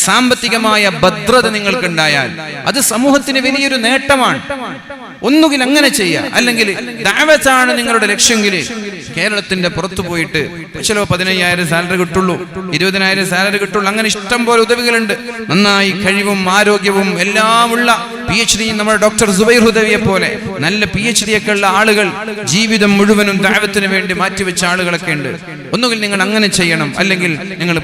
Speaker 1: സാമ്പത്തികമായ ഭദ്രത നിങ്ങൾക്കുണ്ടായാൽ അത് സമൂഹത്തിന് വലിയൊരു നേട്ടമാണ്. ഒന്നുകിൽ അങ്ങനെ ചെയ്യുക, അല്ലെങ്കിൽ ദഅവത്താണ് നിങ്ങളുടെ ലക്ഷ്യമെങ്കിൽ കേരളത്തിന്റെ പുറത്തു പോയിട്ട് ചിലപ്പോൾ 15,000 സാലറി കിട്ടുള്ളൂ, 20,000 സാലറി കിട്ടുള്ളൂ. അങ്ങനെ ഇഷ്ടം പോലെ ഉദവികളുണ്ട്. നന്നായി കഴിവും ആരോഗ്യവും എല്ലാമുള്ള PhD, നമ്മുടെ ഡോക്ടർ സുബൈർ ഹുദവിയെ പോലെ നല്ല PhD ഒക്കെ ഉള്ള ആളുകൾ ജീവിതം മുഴുവനും ദഅവത്തിന് വേണ്ടി മാറ്റിവെച്ച ആളുകളൊക്കെ ഉണ്ട്. ഒന്നുകിൽ നിങ്ങൾ അങ്ങനെ ചെയ്യണം, അല്ലെങ്കിൽ നിങ്ങൾ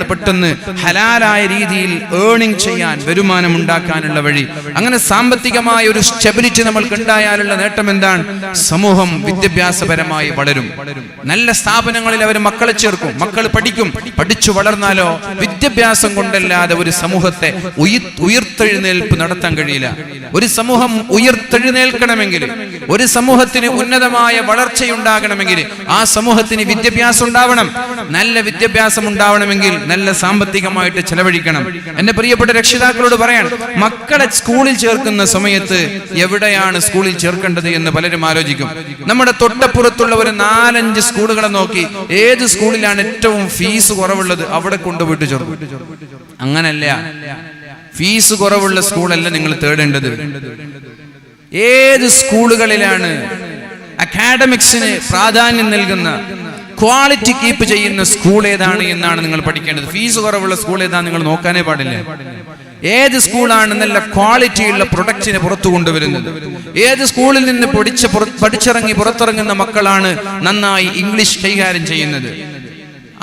Speaker 1: പെട്ടെന്ന് ഹലാലായ രീതിയിൽ ഏർണിംഗ് ചെയ്യാൻ, വരുമാനം ഉണ്ടാക്കാനുള്ള വഴി. അങ്ങനെ സാമ്പത്തികമായ ഒരു സ്റ്റെബിലിറ്റി നമ്മൾക്ക് ഉണ്ടായാലുള്ള നേട്ടം എന്താണ്? സമൂഹം വിദ്യാഭ്യാസപരമായി വളരും. നല്ല സ്ഥാപനങ്ങളിൽ അവർ മക്കളെ ചേർക്കും, മക്കൾ പഠിക്കും. പഠിച്ചു വളർന്നാലോ വിദ്യാഭ്യാസം കൊണ്ടല്ലാതെ ഒരു സമൂഹത്തെ ഉയർത്തെഴുന്നേൽപ്പ് നടത്താൻ കഴിയില്ല. ഒരു സമൂഹം ഉയർത്തെഴുന്നേൽക്കണമെങ്കിൽ, ഒരു സമൂഹത്തിന് ഉന്നതമായ വളർച്ചയുണ്ടാകണമെങ്കിൽ ആ സമൂഹത്തിന് വിദ്യാഭ്യാസം ഉണ്ടാവണം. നല്ല വിദ്യാഭ്യാസം ഉണ്ടാവണമെങ്കിൽ നല്ല സാമ്പത്തികമായിട്ട് ചെലവഴിക്കണം. എന്റെ പ്രിയപ്പെട്ട രക്ഷിതാക്കളോട് പറയാൻ, മക്കളെ സ്കൂളിൽ ചേർക്കുന്ന സമയത്ത് എവിടെയാണ് സ്കൂളിൽ ചേർക്കേണ്ടത് എന്ന് പലരും ആലോചിക്കും. നമ്മുടെ തൊട്ടപ്പുറത്തുള്ള ഒരു 4-5 സ്കൂളുകളെ നോക്കി ഏത് സ്കൂളിലാണ് ഏറ്റവും ഫീസ് കുറവുള്ളത് അവിടെ കൊണ്ടുപോയിട്ട് ചേർക്കും. അങ്ങനല്ല, ഫീസ് കുറവുള്ള സ്കൂളല്ല നിങ്ങൾ തേടേണ്ടത്. ഏത് സ്കൂളുകളിലാണ് അക്കാഡമിക്സിന് പ്രാധാന്യം നൽകുന്ന, ക്വാളിറ്റി കീപ്പ് ചെയ്യുന്ന സ്കൂൾ ഏതാണ് എന്നാണ് നിങ്ങൾ പഠിക്കേണ്ടത്. ഫീസ് കുറവുള്ള സ്കൂൾ ഏതാണ് നിങ്ങൾ നോക്കാനേ പാടില്ല. ഏത് സ്കൂളാണ് നല്ല ക്വാളിറ്റിയുള്ള പ്രൊഡക്റ്റിനെ പുറത്തു കൊണ്ടുവരുന്നത്, ഏത് സ്കൂളിൽ നിന്ന് പഠിച്ചിറങ്ങി പുറത്തിറങ്ങുന്ന മക്കളാണ് നന്നായി ഇംഗ്ലീഷ് കൈകാര്യം ചെയ്യുന്നത്,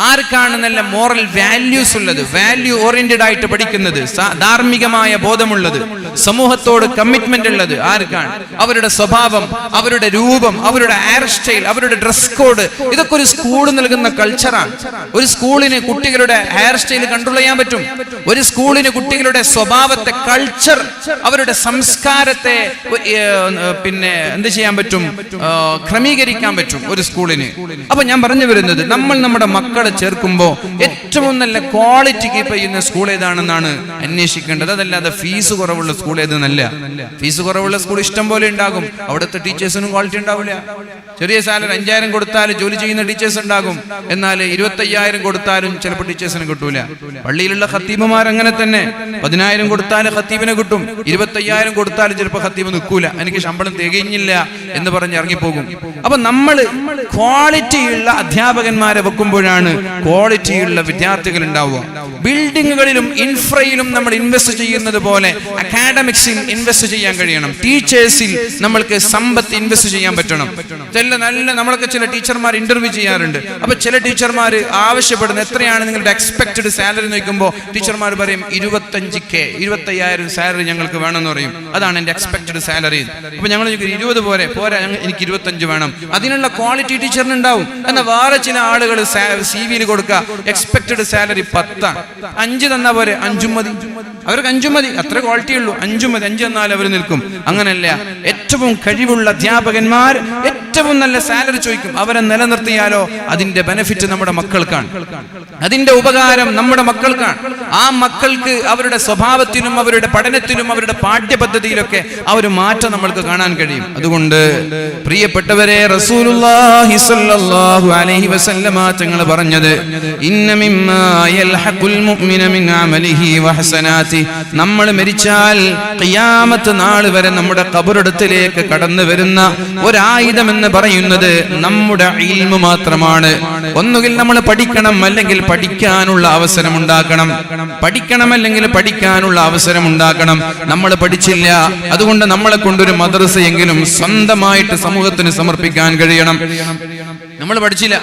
Speaker 1: ആർക്കാണ് നല്ല മോറൽ വാല്യൂസ് ഉള്ളത്, വാല്യൂ ഓറിയന്റഡ് ആയിട്ട് പഠിക്കുന്നത്, ധാർമ്മികമായ ബോധമുള്ളത്, സമൂഹത്തോട് കമ്മിറ്റ്മെന്റ് ഉള്ളത് ആർക്കാണ്? അവരുടെ സ്വഭാവം, അവരുടെ രൂപം, അവരുടെ ഹെയർ സ്റ്റൈൽ, അവരുടെ ഡ്രസ് കോഡ്, ഇതൊക്കെ ഒരു സ്കൂൾ നൽകുന്ന കൾച്ചറാണ്. ഒരു സ്കൂളിന് കുട്ടികളുടെ ഹെയർ സ്റ്റൈൽ കൺട്രോൾ ചെയ്യാൻ പറ്റും. ഒരു സ്കൂളിന് കുട്ടികളുടെ സ്വഭാവത്തെ, കൾച്ചർ, അവരുടെ സംസ്കാരത്തെ എന്ത് ചെയ്യാൻ പറ്റും? ക്രമീകരിക്കാൻ പറ്റും ഒരു സ്കൂളിന്. അപ്പൊ ഞാൻ പറഞ്ഞു വരുന്നത്, നമ്മൾ നമ്മുടെ മക്കളെ ചേർക്കുമ്പോൾ ഏറ്റവും നല്ല ക്വാളിറ്റി കീപ്പ് ചെയ്യുന്ന സ്കൂൾ ഏതാണെന്നാണ് അന്വേഷിക്കേണ്ടത്. അതല്ലാതെ ഫീസ് കുറവുള്ള സ്കൂൾ ഏതെന്നല്ല. ഫീസ് കുറവുള്ള സ്കൂൾ ഇഷ്ടം പോലെ ഉണ്ടാകും. അവിടുത്തെ ടീച്ചേഴ്സിനും ക്വാളിറ്റി ഉണ്ടാവില്ല. ചെറിയ സാലറി 5,000 കൊടുത്താൽ ജോലി ചെയ്യുന്ന ടീച്ചേഴ്സ് ഉണ്ടാകും. എന്നാൽ 25,000 കൊടുത്താലും ചിലപ്പോൾ ടീച്ചേഴ്സിന് കിട്ടൂല. പള്ളിയിലുള്ള ഖത്തീബുമാർ അങ്ങനെ തന്നെ. 10,000 കൊടുത്താൽ ഖത്തീബിനെ കിട്ടും, 25,000 കൊടുത്താലും ചിലപ്പോൾ ഖത്തീബ് നിൽക്കൂല, എനിക്ക് ശമ്പളം തികഞ്ഞില്ല എന്ന് പറഞ്ഞ് ഇറങ്ങിപ്പോകും. അപ്പൊ നമ്മൾ ക്വാളിറ്റിയുള്ള അധ്യാപകന്മാരെ വെക്കുമ്പോഴാണ് ക്വാളിറ്റിയുള്ള വിദ്യാർത്ഥികൾ ഉണ്ടാവുക. ബിൽഡിങ്ങുകളിലും ഇൻഫ്രയിലും നമ്മൾ ഇൻവെസ്റ്റ് ചെയ്യുന്നത് പോലെ അക്കാഡമിക്സിൽ ഇൻവെസ്റ്റ് ചെയ്യാൻ കഴിയണം. ടീച്ചേഴ്സിൽ നമ്മൾക്ക് സമ്പത്ത് ഇൻവെസ്റ്റ് ചെയ്യാൻ പറ്റണം. നമ്മളൊക്കെ ചില ടീച്ചർമാർ ഇന്റർവ്യൂ ചെയ്യാറുണ്ട്. അപ്പൊ ചില ടീച്ചർമാർ ആവശ്യപ്പെടുന്ന എത്രയാണ് നിങ്ങളുടെ എക്സ്പെക്റ്റഡ് സാലറി നോക്കുമ്പോൾ ടീച്ചർമാർ പറയും 25K 25,000 സാലറി ഞങ്ങൾക്ക് വേണമെന്ന് പറയും. അതാണ് എന്റെ എക്സ്പെക്റ്റഡ് സാലറി. അപ്പൊ ഞങ്ങൾ 20 പോരാ, എനിക്ക് 25 വേണം. അതിനുള്ള ക്വാളിറ്റി ടീച്ചറിന് ഉണ്ടാവും. എന്നാൽ വേറെ ചില ആളുകൾ CV-യിൽ കൊടുക്കുക എക്സ്പെക്റ്റഡ് സാലറി 10, 5 തന്നാ പോരെ, 5 മതി, അവർക്ക് 5 മതി, അത്ര ക്വാളിറ്റി ഉള്ളൂ, 5 മതി, 5 തന്നാൽ അവർ നിൽക്കും. അങ്ങനല്ല, ഏറ്റവും കഴിവുള്ള അധ്യാപകന്മാർ ഏറ്റവും നല്ല സാലറി ചോദിക്കും. അവരെ നിലനിർത്തിയാലോ അതിന്റെ ബെനിഫിറ്റ് നമ്മുടെ മക്കൾക്കാണ്, അതിന്റെ ഉപകാരം നമ്മുടെ മക്കൾക്കാണ്. ആ മക്കൾക്ക് അവരുടെ സ്വഭാവത്തിലും അവരുടെ പഠനത്തിലും അവരുടെ പാഠ്യപദ്ധതിയിലൊക്കെ ആ ഒരു മാറ്റം നമ്മൾക്ക് കാണാൻ കഴിയും. അതുകൊണ്ട് പ്രിയപ്പെട്ടവരെ, റസൂലുള്ളാഹി സ്വല്ലല്ലാഹു അലൈഹി വസല്ലമ തങ്ങൾ പറഞ്ഞത് ഇന്ന മിമ്മാ യൽഹഖുൽ മുഅ്മിന മിൻ അമലിഹി വഹസനാതി, നമ്മൾ മരിച്ചാൽ ഖിയാമത്ത് നാൾ വരെ നമ്മുടെ ഖബറിടത്തിലേക്ക് കടന്നു വരുന്ന ഒരായുധം എന്ന് പറയുന്നത് നമ്മുടെ ഇൽമു മാത്രമാണ്. ഒന്നുകിൽ നമ്മൾ പഠിക്കണം, അല്ലെങ്കിൽ പഠിക്കാനുള്ള അവസരം ഉണ്ടാക്കണം. പഠിക്കണം അല്ലെങ്കിൽ പഠിക്കാനുള്ള അവസരം ഉണ്ടാക്കണം. നമ്മൾ പഠിച്ചില്ല, അതുകൊണ്ട് നമ്മളെ കൊണ്ടൊരു മദ്രസയെങ്കിലും സ്വന്തമായിട്ട് സമൂഹത്തിന് സമർപ്പിക്കാൻ കഴിയണം. നമ്മൾ പഠിച്ചില്ല,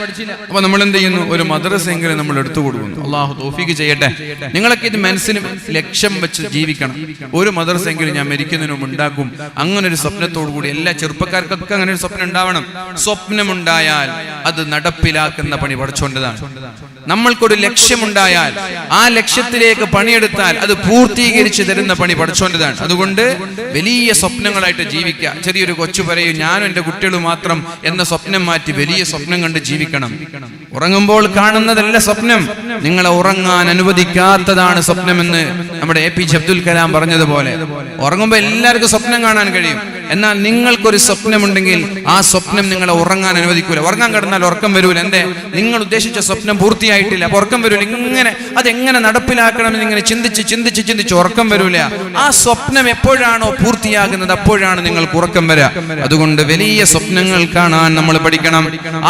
Speaker 1: അപ്പൊ നമ്മൾ എന്ത് ചെയ്യുന്നു? ഒരു മദ്രസയെങ്കിലും നമ്മൾ എടുത്തു കൊടുക്കുന്നു. അള്ളാഹു തൗഫീഖ് ചെയ്യട്ടെ. നിങ്ങളൊക്കെ ഇത് മനസ്സിൽ ലക്ഷ്യം വെച്ച് ജീവിക്കണം. ഒരു മദ്രസയെങ്കിലും ഞാൻ മരിക്കുന്നതിന് മുമ്പ് ഉണ്ടാക്കും. അങ്ങനെ ഒരു സ്വപ്നത്തോടു കൂടി എല്ലാ ചെറുപ്പക്കാർക്കൊക്കെ അങ്ങനെ ഒരു സ്വപ്നം ഉണ്ടാവണം. സ്വപ്നമുണ്ടായാൽ അത് നടപ്പിലാക്കുന്ന പണി പഠിച്ചുകൊണ്ടതാണ്. നമ്മൾക്കൊരു ലക്ഷ്യമുണ്ടായാൽ ആ ലക്ഷ്യത്തിലേക്ക് പണിയെടുത്താൽ അത് പൂർത്തീകരിച്ച് തരുന്ന പണി പഠിച്ചുകൊണ്ടതാണ്. അതുകൊണ്ട് വലിയ സ്വപ്നങ്ങളായിട്ട് ജീവിക്കുക. ചെറിയൊരു കൊച്ചു പറയും ഞാനും എൻ്റെ കുട്ടികളും മാത്രം എന്ന സ്വപ്നം മാറ്റി വലിയ സ്വപ്നം കണ്ട് ജീവിക്കണം. ഉറങ്ങുമ്പോൾ കാണുന്നതല്ല സ്വപ്നം, നിങ്ങളെ ഉറങ്ങാൻ അനുവദിക്കാത്തതാണ് സ്വപ്നമെന്ന് നമ്മുടെ APJ അബ്ദുൽ കലാം പറഞ്ഞതുപോലെ. ഉറങ്ങുമ്പോൾ എല്ലാവർക്കും സ്വപ്നം കാണാൻ കഴിയും. എന്നാൽ നിങ്ങൾക്കൊരു സ്വപ്നമുണ്ടെങ്കിൽ ആ സ്വപ്നം നിങ്ങളെ ഉറങ്ങാൻ അനുവദിക്കൂല. ഉറങ്ങാൻ കിടന്നാൽ ഉറക്കം വരൂല. എന്തേ? നിങ്ങൾ ഉദ്ദേശിച്ച സ്വപ്നം പൂർത്തിയായിട്ടില്ല, അപ്പൊ ഉറക്കം വരൂല. ഇങ്ങനെ അതെങ്ങനെ നടപ്പിലാക്കണമെന്ന് ഇങ്ങനെ ചിന്തിച്ച് ഉറക്കം വരൂല. ആ സ്വപ്നം എപ്പോഴാണോ പൂർത്തിയാകുന്നത് അപ്പോഴാണ് നിങ്ങൾക്ക് ഉറക്കം വരിക. അതുകൊണ്ട് വലിയ സ്വപ്നങ്ങൾ കാണാൻ നമ്മൾ പഠിക്കണം.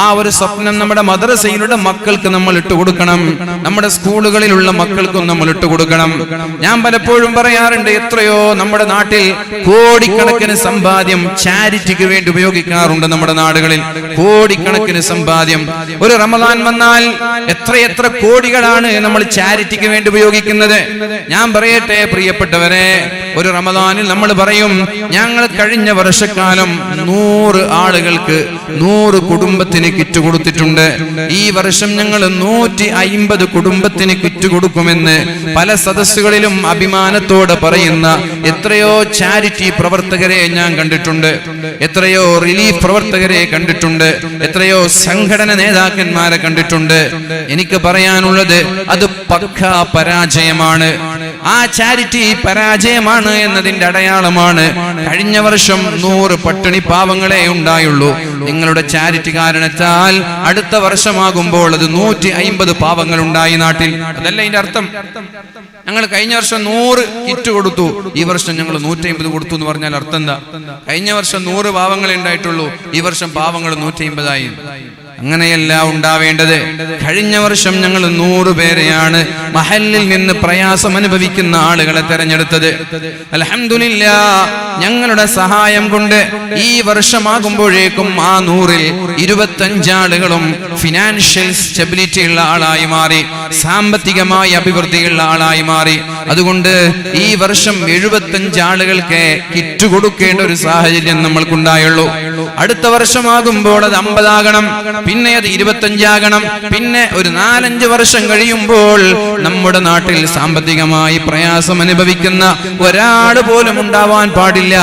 Speaker 1: ആ ഒരു സ്വപ്നം നമ്മുടെ മദ്രസയിലുള്ള മക്കൾക്ക് നമ്മൾ ഇട്ടുകൊടുക്കണം. നമ്മുടെ സ്കൂളുകളിലുള്ള മക്കൾക്കും നമ്മൾ ഇട്ടുകൊടുക്കണം. ഞാൻ പലപ്പോഴും പറയാറുണ്ട്, എത്രയോ നമ്മുടെ നാട്ടിൽ കോടിക്കണക്കിന് സമ്പാദ്യം ചാരിറ്റിക്ക് വേണ്ടി ഉപയോഗിക്കാറുണ്ട്. നമ്മുടെ നാടുകളിൽ കോടിക്കണക്കിന് സമ്പാദ്യം. ഒരു റമദാൻ വന്നാൽ എത്രയെത്ര കോടികളാണ് നമ്മൾ ചാരിറ്റിക്ക് വേണ്ടി ഉപയോഗിക്കുന്നത്. ഞാൻ പറയട്ടെ പ്രിയപ്പെട്ടവരെ, ഒരു റമദാനിൽ നമ്മൾ പറയും ഞങ്ങൾ കഴിഞ്ഞ വർഷക്കാലം 100 ആളുകൾക്ക് 100 കുടുംബത്തിന് കിറ്റ് കൊടുത്തിട്ടുണ്ട്. ഈ വർഷം ഞങ്ങൾ 150 കുടുംബത്തിന് കിറ്റ് കൊടുക്കുമെന്ന് പല സദസ്സുകളിലും അഭിമാനത്തോടെ പറയുന്ന എത്രയോ ചാരിറ്റി പ്രവർത്തകരെ ഞാൻ കണ്ടിട്ടുണ്ട്. എത്രയോ റിലീഫ് പ്രവർത്തകരെ കണ്ടിട്ടുണ്ട്. എത്രയോ സംഘടന നേതാക്കന്മാരെ കണ്ടിട്ടുണ്ട്. എനിക്ക് പറയാനുള്ളത് അത് പക്കാ പരാജയമാണ്. ആ ചാരിറ്റി പരാജയമാണ് എന്നതിന്റെ അടയാളമാണ്. കഴിഞ്ഞ വർഷം 100 പട്ടിണി പാവങ്ങളെ ഉണ്ടായുള്ളൂ. നിങ്ങളുടെ ചാരിറ്റി കാരണത്താൽ അടുത്ത വർഷമാകുമ്പോൾ അത് 150 പാവങ്ങൾ ഉണ്ടായി നാട്ടിൽ. അതല്ല ഇതിന്റെ അർത്ഥം. ഞങ്ങൾ കഴിഞ്ഞ വർഷം 100 കിറ്റ് കൊടുത്തു, ഈ വർഷം ഞങ്ങൾ 150 കൊടുത്തു എന്ന് പറഞ്ഞാൽ അർത്ഥം എന്താ? കഴിഞ്ഞ വർഷം 100 പാവങ്ങളെ ഉണ്ടായിട്ടുള്ളൂ, ഈ വർഷം പാവങ്ങൾ 150 ആയി. അങ്ങനെയല്ല ഉണ്ടാവേണ്ടത്. കഴിഞ്ഞ വർഷം ഞങ്ങൾ 100 പേരെയാണ് മഹല്ലിൽ നിന്ന് പ്രയാസം അനുഭവിക്കുന്ന ആളുകളെ തെരഞ്ഞെടുത്തത്. അൽഹംദുലില്ലാഹ്, ഞങ്ങളുടെ സഹായം കൊണ്ട് ഈ വർഷമാകുമ്പോഴേക്കും ആ 100-ൽ 25 ആളുകളും ഫിനാൻഷ്യൽ സ്റ്റെബിലിറ്റി ഉള്ള ആളായി മാറി, സാമ്പത്തികമായ അഭിവൃദ്ധിയുള്ള ആളായി മാറി. അതുകൊണ്ട് ഈ വർഷം 75 ആളുകൾക്ക് കിറ്റ് കൊടുക്കേണ്ട ഒരു സാഹചര്യം നമ്മൾക്കുണ്ടായുള്ളൂ. അടുത്ത വർഷമാകുമ്പോൾ അത് 50 ആകണം. പിന്നെ അത് 25 ആകണം. പിന്നെ ഒരു 4-5 വർഷം കഴിയുമ്പോൾ നമ്മുടെ നാട്ടിൽ സാമ്പത്തികമായി പ്രയാസം അനുഭവിക്കുന്ന ഒരാൾ പോലും ഉണ്ടാവാൻ പാടില്ല.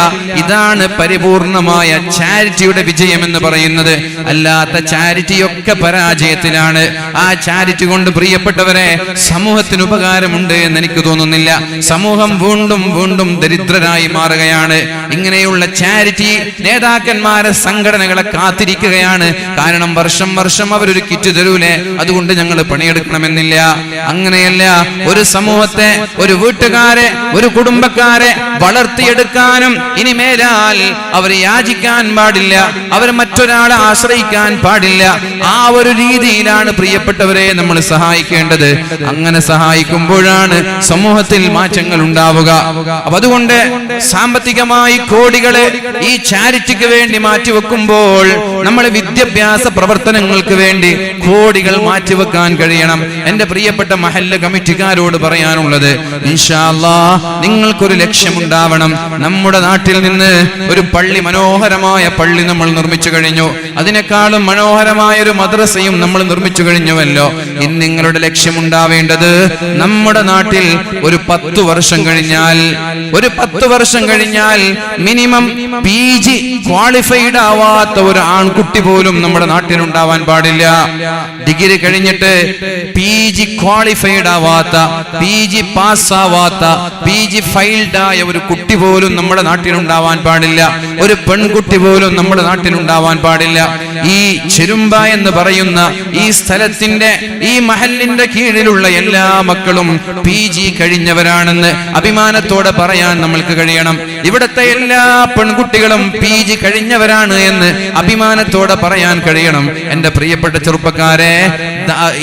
Speaker 1: ഇതാണ് പരിപൂർണമായ ചാരിറ്റിയുടെ വിജയം എന്ന് പറയുന്നത്. അല്ലാത്ത ചാരിറ്റിയൊക്കെ പരാജയത്തിലാണ്. ആ ചാരിറ്റി കൊണ്ട് പ്രിയപ്പെട്ടവരെ സമൂഹത്തിന് ഉപകാരമുണ്ട് എന്ന് എനിക്ക് തോന്നുന്നില്ല. സമൂഹം വീണ്ടും വീണ്ടും ദരിദ്രരായി മാറുകയാണ്. ഇങ്ങനെയുള്ള ചാരിറ്റി നേതാക്കന്മാരെ സംഘടനകളെ കാത്തിരിക്കുകയാണ്. കാരണം വർഷം വർഷം അവരൊരു കിറ്റ് തരൂലേ, അതുകൊണ്ട് ഞങ്ങൾ പണിയെടുക്കണമെന്നില്ല. അങ്ങനെയല്ല. ഒരു സമൂഹത്തെ, ഒരു വീട്ടുകാരെ, ഒരു കുടുംബക്കാരെ വളർത്തിയെടുക്കാനും ഇനി മേലാൽ അവർ യാചിക്കാൻ പാടില്ല, അവർ മറ്റൊരാളെ ആശ്രയിക്കാൻ പാടില്ല. ആ ഒരു രീതിയിലാണ് പ്രിയപ്പെട്ടവരെ നമ്മൾ സഹായിക്കേണ്ടത്. അങ്ങനെ സഹായിക്കുമ്പോഴാണ് സമൂഹത്തിൽ മാറ്റങ്ങൾ ഉണ്ടാവുക. അപ്പൊ അതുകൊണ്ട് സാമ്പത്തികമായി കോടികളെ ഈ ചാരിറ്റിക്ക് വേണ്ടി മാറ്റിവെക്കുമ്പോൾ നമ്മൾ വിദ്യാഭ്യാസ പ്രവർത്തനങ്ങൾക്ക് വേണ്ടി കോടികൾ മാറ്റിവെക്കാൻ കഴിയണം. എന്റെ പ്രിയപ്പെട്ട മഹല്ല് കമ്മിറ്റിക്കാരോട് പറയാനുള്ളത്, ഇൻഷാ അല്ലാഹ് നിങ്ങൾക്കൊരു ലക്ഷ്യമുണ്ടാവണം. നമ്മുടെ നാട്ടിൽ നിന്ന് ഒരു പള്ളി, മനോഹരമായ പള്ളി നമ്മൾ നിർമ്മിച്ചു കഴിഞ്ഞു. അതിനേക്കാളും മനോഹരമായ ഒരു മദ്രസയും നമ്മൾ നിർമ്മിച്ചു കഴിഞ്ഞുവല്ലോ. ഇനി നിങ്ങളുടെ ലക്ഷ്യമുണ്ടാവേണ്ടത് നമ്മുടെ നാട്ടിൽ ഒരു 10 വർഷം കഴിഞ്ഞാൽ, ഒരു 10 വർഷം കഴിഞ്ഞാൽ മിനിമം PG ക്വാളിഫൈഡ് ആവാത്ത ഒരു ആൺകുട്ടി പോലും നമ്മുടെ നാട്ടിൽ ഉണ്ടാവാൻ പാടില്ല. ഡിഗ്രി കഴിഞ്ഞിട്ട് PG ക്വാളിഫൈഡ് ആവാത്ത, PG പാസ്സാവാത്ത, PG ഫൈൽഡ് ആയ ഒരു കുട്ടി പോലും നമ്മുടെ നാട്ടിൽ ഉണ്ടാവാൻ പാടില്ല. ഒരു പെൺകുട്ടി പോലും നമ്മുടെ നാട്ടിൽ ഉണ്ടാവാൻ പാടില്ല. ഈ ചെരുമ്പ എന്ന് പറയുന്ന ഈ സ്ഥലത്തിന്റെ, ഈ മഹല്ലിന്റെ കീഴിലുള്ള എല്ലാ മക്കളും PG കഴിഞ്ഞവരാണെന്ന് അഭിമാനത്തോടെ പറയാൻ നമ്മൾക്ക് കഴിയണം. ഇവിടുത്തെ എല്ലാ പെൺകുട്ടികളും PG കഴിഞ്ഞവരാണ് എന്ന് അഭിമാനത്തോടെ പറയാൻ കഴിയണം. എന്റെ പ്രിയപ്പെട്ട ചെറുപ്പക്കാരെ,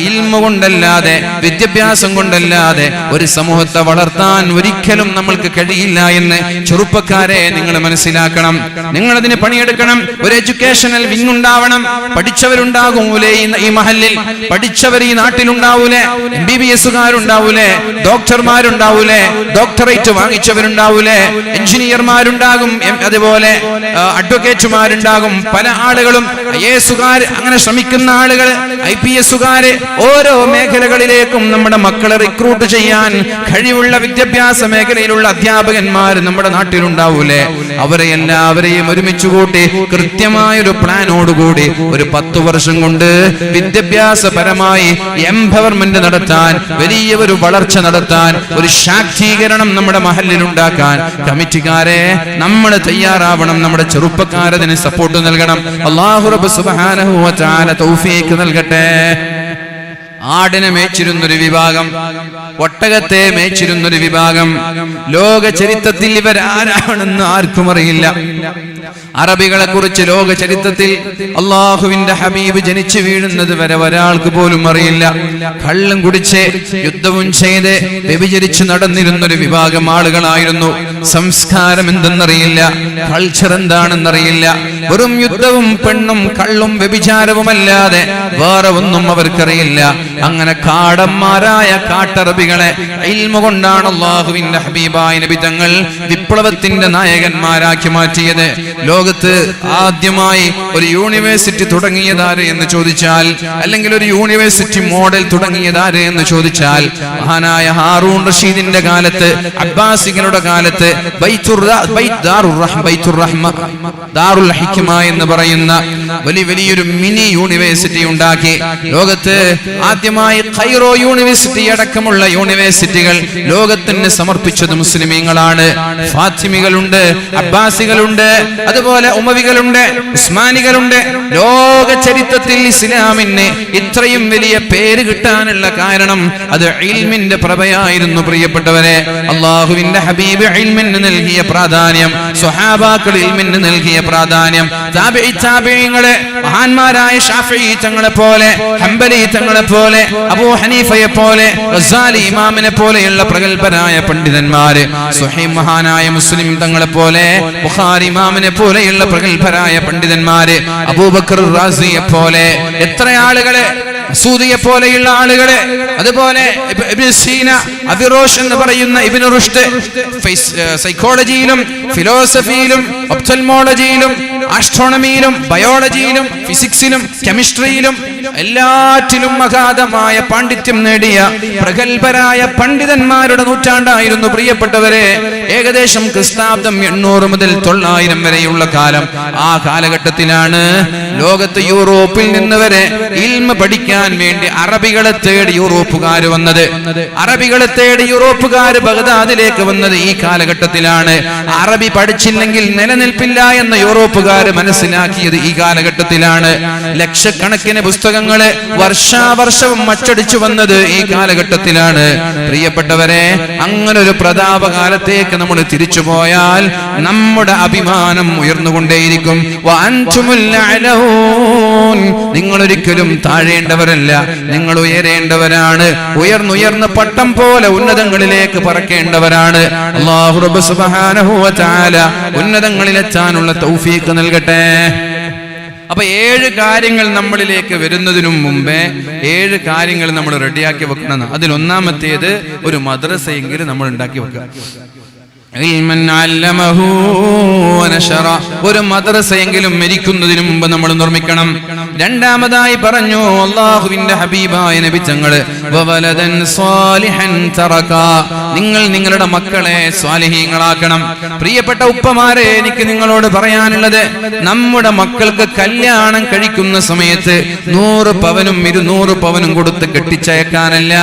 Speaker 1: ഇൽമ കൊണ്ടല്ലാതെ, വിദ്യാഭ്യാസം കൊണ്ടല്ലാതെ ഒരു സമൂഹത്തെ വളർത്താൻ ഒരിക്കലും നമ്മൾക്ക് കഴിയില്ല എന്ന് ചെറുപ്പക്കാരെ നിങ്ങൾ മനസ്സിലാക്കണം. നിങ്ങൾ അതിന് പണിയെടുക്കണം. ഒരു എഡ്യൂക്കേഷണൽ വിങ് ഉണ്ടാവണം. പഠിച്ചവരുണ്ടാകൂലേ ഈ മഹല്ലിൽ? പഠിച്ചവർ ഈ നാട്ടിലുണ്ടാവൂലേ? MBBS-കാരുണ്ടാവൂലേ? ഡോക്ടർമാരുണ്ടാവൂലേ? ഡോക്ടറേറ്റ് വാങ്ങിച്ചവരുണ്ടാവൂലേ? എഞ്ചിനീയർമാരുണ്ടാകും, അതുപോലെ അഡ്വക്കേറ്റുമാരുണ്ടാകും. പല ആളുകളും IAS-കാർ, അങ്ങനെ ശ്രമിക്കുന്ന ആളുകൾ, IPS-കാര്, ഓരോ മേഖലകളിലേക്കും നമ്മുടെ മക്കളെ റിക്രൂട്ട് ചെയ്യാൻ കഴിവുള്ള വിദ്യാഭ്യാസ മേഖലയിലുള്ള അധ്യാപകന്മാർ നമ്മുടെ നാട്ടിലുണ്ടാവൂലേ? അവരെ എല്ലാവരെയും ഒരുമിച്ച് കൂട്ടി കൃത്യമായൊരു പ്ലാനോടുകൂടി ഒരു 10 വർഷം കൊണ്ട് വിദ്യാഭ്യാസപരമായി എംപവർമെന്റ് നടത്താൻ, വലിയ ഒരു വളർച്ച നടത്താൻ, ഒരു ശാക്തീകരണം നമ്മുടെ മഹല്ലിൽ ഉണ്ടാക്കാൻ കമ്മിറ്റിക്കാരെ നമ്മൾ തയ്യാറാവണം. നമ്മുടെ ചെറുപ്പക്കാരതിന് സപ്പോർട്ട് നൽകണം. അല്ലാഹു റബ്ബ് സുബ്ഹാനഹു വ തആല തൗഫീഖ് നൽകട്ടെ. ആടിനെ മേച്ചിരുന്നൊരു വിഭാഗം, ഒട്ടകത്തെ മേച്ചിരുന്നൊരു വിഭാഗം. ലോക ചരിത്രത്തിൽ ഇവരാരാണെന്ന് ആർക്കും അറിയില്ല. അറബികളെ കുറിച്ച് ലോക ചരിത്രത്തിൽ അള്ളാഹുവിന്റെ ഹബീബ് ജനിച്ചു വീഴുന്നത് വരെ ഒരാൾക്ക് പോലും അറിയില്ല. കള്ളും കുടിച്ച് യുദ്ധവും ചെയ്ത് വ്യഭിചരിച്ച് നടന്നിരുന്നൊരു വിഭാഗം ആളുകളായിരുന്നു. സംസ്കാരം എന്തെന്നറിയില്ല, കൾച്ചർ എന്താണെന്നറിയില്ല. വെറും യുദ്ധവും പെണ്ണും കള്ളും വ്യഭിചാരവുമല്ലാതെ വേറെ ഒന്നും അവർക്കറിയില്ല. അങ്ങനെ കാടന്മാരായ കാട്ടറബികളെ ഇൽമ കൊണ്ടാണ് അല്ലാഹുവിന്റെ ഹബീബായ നബി തങ്ങൾ വിപ്ലവത്തിന്റെ നായകന്മാരാക്കി മാറ്റിയത്. ലോകത്ത് ആദ്യമായി ഒരു യൂണിവേഴ്സിറ്റി തുടങ്ങിയതാര് എന്ന് ചോദിച്ചാൽ, അല്ലെങ്കിൽ ഒരു യൂണിവേഴ്സിറ്റി മോഡൽ തുടങ്ങിയതാര് എന്ന് ചോദിച്ചാൽ, മഹാനായ ഹാറൂൺ റഷീദിന്റെ കാലത്ത്, അബ്ബാസികളുടെ കാലത്ത് ദാറുൽ ഹിക്മ എന്ന് പറയുന്ന വലിയൊരു മിനി യൂണിവേഴ്സിറ്റി ഉണ്ടാക്കി. ലോകത്ത് ആദ്യമായി ഖൈറോ യൂണിവേഴ്സിറ്റി അടക്കമുള്ള യൂണിവേഴ്സിറ്റികൾ ലോകത്തിന് സമർപ്പിച്ചത് മുസ്ലിമീങ്ങളാണ്. ഫാത്തിമികളുണ്ട്, അബ്ബാസികളുണ്ട്, അതുപോലെ ഉമവികളുണ്ട്, ഉസ്മാനികളുണ്ട്. ലോക ചരിത്രത്തിൽ ഇസ്ലാമിന് ഇത്രയും വലിയ പേര് കിട്ടാനുള്ള കാരണം അത് ഇൽമിന്റെ പ്രഭയായിരുന്നു. പ്രിയപ്പെട്ടവരെ, അല്ലാഹുവിന്റെ ഹബീബ് ഇൽമിന് നൽകിയ പ്രാധാന്യം, സ്വഹാബാക്കൾ ഇൽമിന് നൽകിയ പ്രാധാന്യം, താബിഈങ്ങളെ മഹാന്മാരായ ശാഫിഈ തങ്ങളെ പോലെ, ഹംബലി തങ്ങളെ പോലെ, അബൂ ഹനീഫയെ പോലെ, ഗസാലി ഇമാമിനെ പോലെയുള്ള പ്രഗൽഭരായ പണ്ഡിതന്മാര്, സ്വഹീഹ് മഹാനായ മുസ്ലിം തങ്ങളെ പോലെ, ബുഖാരി ഇമാമിനെ പോലെയുള്ള പ്രഗൽഭരായ പണ്ഡിതന്മാര്, അബൂബക്കർ റാസിയെ പോലെ, എത്ര ആളുകളെ, മസൂദിയെ പോലെയുള്ള ആളുകളെ, അതുപോലെ ഇബ്നു സീന, അവിറോഷ് എന്ന് പറയുന്ന ഇബ്നു റുഷ്ദ് സൈക്കോളജിയിലും ഫിലോസഫിയിലും ഒപ്തൽമോളജിയിലും ആസ്ട്രോണമിയിലും ബയോളജിയിലും ഫിസിക്സിലും കെമിസ്ട്രിയിലും എല്ലാറ്റിലും അഗാധമായ പാണ്ഡിത്യം നേടിയ പ്രഗത്ഭരായ പണ്ഡിതന്മാരുടെ നൂറ്റാണ്ടായിരുന്നു പ്രിയപ്പെട്ടവരെ. ഏകദേശം ക്രിസ്താബ്ദം 800 മുതൽ 900 വരെയുള്ള കാലം. ആ കാലഘട്ടത്തിലാണ് ലോകത്ത് യൂറോപ്പിൽ നിന്ന് വരെ ഇൽമ പഠിക്കാൻ വേണ്ടി അറബികളെ തേടി യൂറോപ്പുകാർ വന്നത്. അറബികളെ തേടി യൂറോപ്പുകാർ ബഗ്ദാദിലേക്ക് വന്നത് ഈ കാലഘട്ടത്തിലാണ്. അറബി പഠിച്ചില്ലെങ്കിൽ നിലനിൽപ്പില്ല എന്ന് യൂറോപ്പുകാർ മനസ്സിലാക്കിയത് ഈ കാലഘട്ടത്തിലാണ്. ലക്ഷക്കണക്കിന് പുസ്തകങ്ങള് വർഷാവർഷവും അച്ചടിച്ചു വന്നത് ഈ കാലഘട്ടത്തിലാണ്. പ്രിയപ്പെട്ടവരെ, അങ്ങനെ ഒരു പ്രതാപകാലത്തേക്ക് നമ്മൾ തിരിച്ചു പോയാൽ നമ്മുടെ അഭിമാനം ഉയർന്നുകൊണ്ടേയിരിക്കും. നിങ്ങൾ ഒരിക്കലും താഴേണ്ടവരല്ല, നിങ്ങൾ ഉയരേണ്ടവരാണ്. ഉയർന്നുയർന്ന് പട്ടം പോലെ ഉന്നതങ്ങളിലേക്ക് പറക്കേണ്ടവരാണ്. അല്ലാഹു റബ്ബ് സുബ്ഹാനഹു വ തആല ഉന്നതങ്ങളിലെത്താനുള്ള തൗഫീഖ് നൽകട്ടെ. അപ്പൊ 7 കാര്യങ്ങൾ നമ്മളിലേക്ക് വരുന്നതിനും മുമ്പേ 7 കാര്യങ്ങൾ നമ്മൾ റെഡിയാക്കി വെക്കണം. അതിൽ ഒന്നാമത്തേത് ഒരു മദ്രസയെങ്കിലും നമ്മൾ ഉണ്ടാക്കി വെക്കുക. ഒരു മദ്രസയെങ്കിലും മരിക്കുന്നതിന് മുമ്പ് നമ്മൾ നിർമ്മിക്കണം. രണ്ടാമതായി പറഞ്ഞു അല്ലാഹുവിന്റെ ഹബീബായ നബി തങ്ങൾ, നിങ്ങൾ നിങ്ങളുടെ മക്കളെ സ്വാലിഹീങ്ങളാക്കണം. പ്രിയപ്പെട്ട ഉപ്പമാരെ, എനിക്ക് നിങ്ങളോട് പറയാനുള്ളത്, നമ്മുടെ മക്കൾക്ക് കല്യാണം കഴിക്കുന്ന സമയത്ത് 100 പവനും 200 പവനും കൊടുത്ത് കെട്ടിച്ചയക്കാനല്ല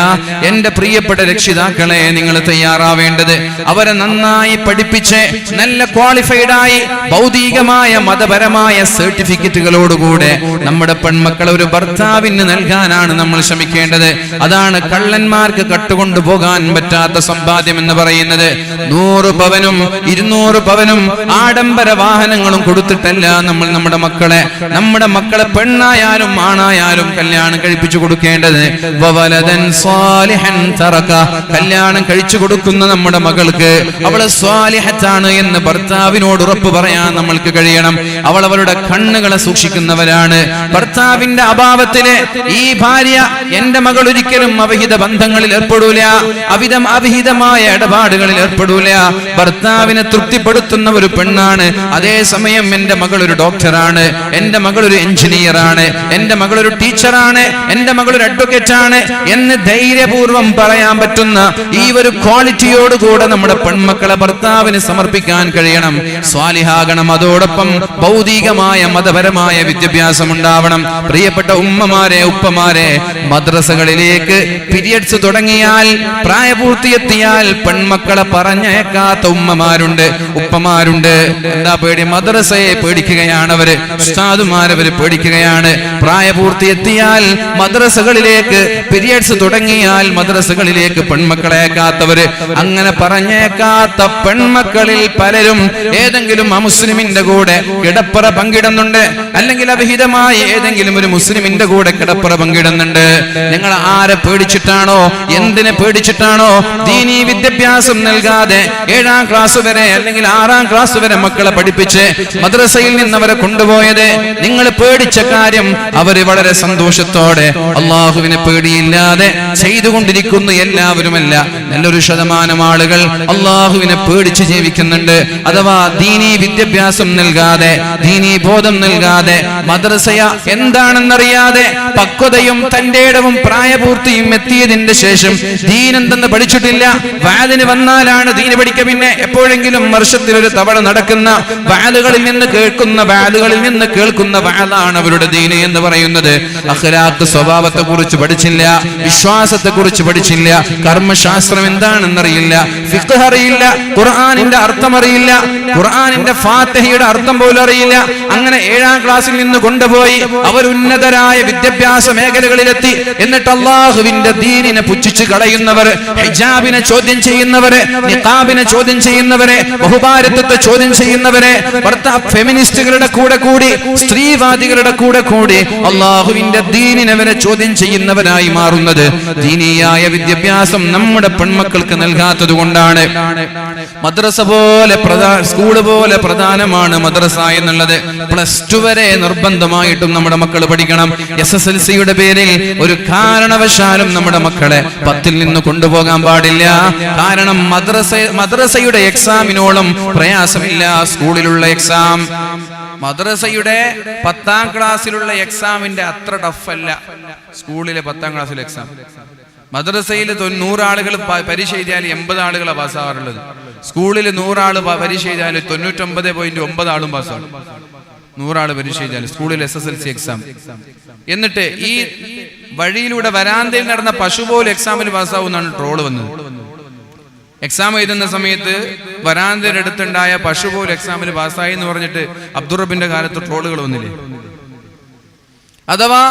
Speaker 1: എന്റെ പ്രിയപ്പെട്ട രക്ഷിതാക്കളെ നിങ്ങൾ തയ്യാറാവേണ്ടത്. അവരെ നന്നായി പഠിപ്പിച്ച് നല്ല ക്വാളിഫൈഡ് ആയി ഭൗതികമായ മതപരമായ സർട്ടിഫിക്കറ്റുകളോടുകൂടെ നമ്മുടെ പെൺമക്കളെ ഒരു ഭർത്താവിന് നൽകാനാണ് നമ്മൾ ശ്രമിക്കേണ്ടത്. അതാണ് കള്ളന്മാർക്ക് കട്ടുകൊണ്ടു പോകാൻ പറ്റാത്ത സമ്പാദ്യം എന്ന് പറയുന്നത്. 100 പവനും 200 പവനും ആഡംബര വാഹനങ്ങളും കൊടുത്തിട്ടല്ല നമ്മൾ നമ്മുടെ മക്കളെ പെണ്ണായാലും ആണായാലും കല്യാണം കഴിപ്പിച്ചു കൊടുക്കേണ്ടത്. കല്യാണം കഴിച്ചു കൊടുക്കുന്ന നമ്മുടെ മകൾക്ക് അവള് സ്വാലിഹത്താണ് എന്ന് ഭർത്താവിനോട് ഉറപ്പ് പറയാൻ നമ്മൾക്ക് കഴിയണം. അവളുടെ കണ്ണുകളെ സൂക്ഷിക്കുന്നവരാണ്. ഭർത്താവിന്റെ അഭാവത്തില് ഈ ഭാര്യ, എന്റെ മകൾ ഒരിക്കലും അവിഹിത ബന്ധങ്ങളിൽ ഏർപ്പെടൂല, അവിഹിതമായ ഇടപാടുകളിൽ ഏർപ്പെടൂല. ഭർത്താവിനെ തൃപ്തിപ്പെടുത്തുന്ന ഒരു പെണ്ണാണ്. അതേസമയം എന്റെ മകൾ ഒരു ഡോക്ടറാണ്, എന്റെ മകൾ ഒരു എഞ്ചിനീയറാണ്, എന്റെ മകൾ ഒരു ടീച്ചറാണ്, എന്റെ മകൾ ഒരു അഡ്വക്കേറ്റ് ആണ് എന്ന് ധൈര്യപൂർവ്വം പറയാൻ പറ്റുന്ന ഈ ഒരു ക്വാളിറ്റിയോടുകൂടെ നമ്മുടെ പെൺമക്കളെ ഭർത്താവിന് സമർപ്പിക്കാൻ കഴിയണം. സ്വാലിഹാകണം. അതോടൊപ്പം ഭൗതികമായ മതപരമായ വിദ്യാഭ്യാസം ഉണ്ടാവണം. പ്രിയപ്പെട്ട ഉമ്മമാരെ, ഉപ്പമാരെ, മദ്രസകളിലേക്ക് പീരിയഡ്സ് തുടങ്ങിയാൽ, പ്രായപൂർത്തിയെത്തിയാൽ പെൺമക്കളെ പറഞ്ഞയക്കാത്ത ഉമ്മമാരുണ്ട്, ഉപ്പമാരുണ്ട്. എന്താ പേടി? മദ്രസയെ പേടിക്കുകയാണ് അവര്, ഉസ്താദുമാരവര് പേടിക്കുകയാണ്. പ്രായപൂർത്തിയെത്തിയാൽ മദ്രസകളിലേക്ക് പീരിയഡ്സ് തുടങ്ങിയാൽ മദ്രസകളിലേക്ക് പെൺമക്കളെ അയക്കാത്തവര്. അങ്ങനെ പറഞ്ഞേക്കാത്ത പെൺമക്കളിൽ പലരും ഏതെങ്കിലും അമുസ്ലിമിന്റെ കൂടെ കിടപ്പറ പങ്കിടുന്നുണ്ട്, അല്ലെങ്കിൽ അവിഹിതമായി ഏതെങ്കിലും ഒരു മുസ്ലിമിന്റെ കൂടെ കിടപ്പറ പങ്കിടുന്നുണ്ട്. നിങ്ങൾ ആരെ പേടിച്ചിട്ടാണോ, എന്തിനെ പേടിച്ചിട്ടാണോ ദീനീ വിദ്യാഭ്യാസം നൽകാതെ 7ാം ക്ലാസ് വരെ അല്ലെങ്കിൽ 6ാം ക്ലാസ് വരെ മക്കളെ പഠിപ്പിച്ച് മദ്രസയിൽ നിന്ന് അവരെ കൊണ്ടുപോയത്? നിങ്ങൾ പേടിച്ച കാര്യം അവര് വളരെ സന്തോഷത്തോടെ അള്ളാഹുവിനെ പേടിയില്ലാതെ ചെയ്തുകൊണ്ടിരിക്കുന്നു. എല്ലാവരുമല്ല, നല്ലൊരു ശതമാനം ആളുകൾ അള്ളാഹുവിനെ പേടിച്ച് ജീവിക്കുന്നുണ്ട്. അഥവാ ദീനീ വിദ്യാഭ്യാസം നൽകാതെ, ദീനീ ബോധം നൽകാതെ, മദ്രസയ എന്താണെന്നറിയാതെ, പക്വതയും തന്റെ ഇടവും പ്രായപൂർത്തിയും എത്തിയതിന്റെ ശേഷം ദീൻ എന്തെന്ന് പഠിച്ചിട്ടില്ല. വാദിന് വന്നാലാണ് ദീന് പഠിക്കുക. പിന്നെ എപ്പോഴെങ്കിലും വർഷത്തിലൊരു തവണ നടക്കുന്ന വാദുകളിൽ നിന്ന് കേൾക്കുന്ന വാദാണ് അവരുടെ ദീന് എന്ന് പറയുന്നത്. അഖ്ലാഖ്, സ്വഭാവത്തെ കുറിച്ച് പഠിച്ചില്ല, വിശ്വാസത്തെ കുറിച്ച് പഠിച്ചില്ല, കർമ്മശാസ്ത്രം എന്താണെന്നറിയില്ല, ഫിഖ് അറിയില്ല, ഖുർആനിന്റെ അർത്ഥം അറിയില്ല, ഖുർആനിന്റെ ഫാത്തിഹയുടെ അർത്ഥം പോലും അറിയില്ല. അങ്ങനെ 7ാം ക്ലാസ്സിൽ നിന്ന് കൊണ്ടുപോയി അവർ ഉന്നതരായ വിദ്യാഭ്യാസ മേഖലകളിലെത്തി. എന്നിട്ട് അള്ളാഹുവിന്റെ ദീനിനെ പുച്ഛിച്ചു കളയുന്നവർ, ഹിജാബിനെ ചോദ്യം ചെയ്യുന്നവരെ, നിഖാബിനെ ചോദ്യം ചെയ്യുന്നവരെ, ബഹുഭാരത്വത്തെ ചോദ്യം ചെയ്യുന്നവരെ, ഫെമിനിസ്റ്റുകളുടെ കൂടെ കൂടി, സ്ത്രീവാദികളുടെ കൂടെ കൂടി അള്ളാഹുവിന്റെ ദീനിനെ വരെ ചോദ്യം ചെയ്യുന്നവരായി മാറുന്നത് ദീനീയായ വിദ്യാഭ്യാസം നമ്മുടെ പെൺമക്കൾക്ക് നൽകാത്തത് കൊണ്ടാണ്. മദ്രസ പോലെ സ്കൂള് പോലെ പ്രധാനമാണ് മദ്രസ എന്നുള്ളത്. +2 വരെ നിർബന്ധമായിട്ട് ഖുർആനിക്കും നമ്മുടെ മക്കൾ പഠിക്കണം. SSLCയുടെ പേരിൽ ഒരു കാരണവശാലും നമ്മുടെ മക്കളെ 10ൽ നിന്ന് കൊണ്ടുപോകാൻ പാടില്ല. കാരണം മദ്രസയുടെ എക്സാമിനോളം പ്രയാസമില്ല സ്കൂളിലുള്ള എക്സാം. മദ്രസയുടെ 10ാം ക്ലാസ്സിലുള്ള എക്സാമിന്റെ അത്ര ടഫല്ല സ്കൂളിലെ 10ാം ക്ലാസ്സിലെ എക്സാം. മദ്രസയിൽ 100 ആളുകൾ പരീക്ഷ എഴുതിയാൽ 80 ആളുകളാണ് പാസ്സാവാറുള്ളത്. സ്കൂളിൽ 100 ആള് പരീക്ഷ എഴുതിയാൽ 99.9 ആളും പാസ്സാവും. 100 ആള് പരീക്ഷ എഴുതിയാൽ സ്കൂളിൽ SSLC എക്സാം. എന്നിട്ട് ഈ വഴിയിലൂടെ വരാന്തയിൽ നടന്ന പശു പോലെ എക്സാമിന് പാസ്സാവുന്നാണ് ട്രോള് വന്നത്. എക്സാം എഴുതുന്ന സമയത്ത് വരാന്തയുടെ അടുത്തുണ്ടായ പശു പോലെ എക്സാമിന് പാസ്സായി എന്ന് പറഞ്ഞിട്ട് അബ്ദുറബിന്റെ കാലത്ത് ട്രോളുകൾ വന്നില്ലേ? അഥവാ